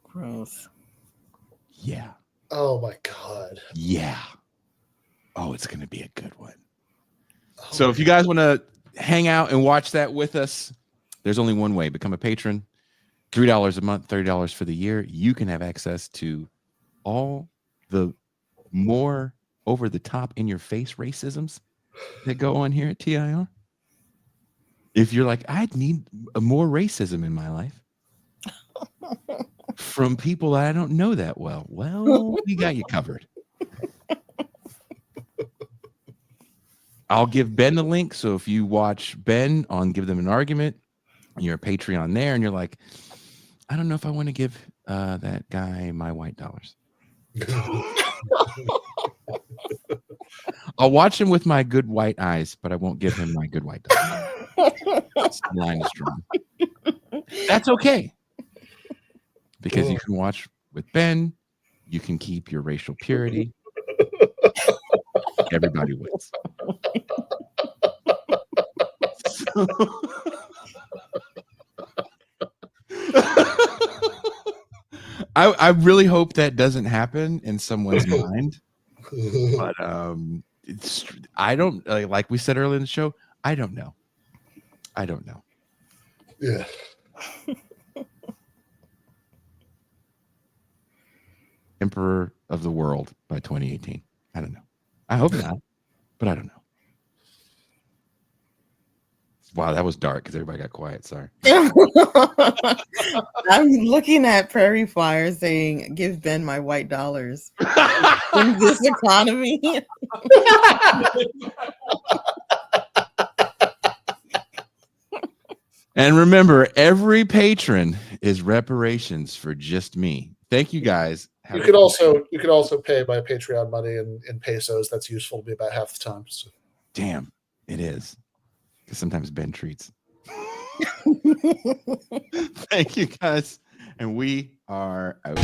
Gross. Yeah. Oh my God. Yeah. Oh, it's going to be a good one. So if you guys want to hang out and watch that with us, there's only one way. Become a patron. $3 a month, $30 for the year. You can have access to all the more over the top in your face racisms that go on here at TIR. If you're like, I need more racism in my life from people that I don't know that well. Well, we got you covered. I'll give Ben the link. So if you watch Ben on Give Them an Argument, you're a Patreon there, and you're like, I don't know if I want to give that guy my white dollars. I'll watch him with my good white eyes, but I won't give him my good white dollars. The line is drawn. That's okay. Because you can watch with Ben, you can keep your racial purity. Everybody wins. I really hope that doesn't happen in someone's mind. But I don't like we said earlier in the show. I don't know. Yeah. Emperor of the world by 2018. I don't know. I hope not, but I don't know. Wow, that was dark because everybody got quiet. Sorry. I'm looking at Prairie Fire saying, give Ben my white dollars in this economy. And remember, every patron is reparations for just me. Thank you guys. You could also pay my Patreon money in pesos. That's useful to me about half the time. So. Damn, it is. Because sometimes Ben treats. Thank you guys. And we are out.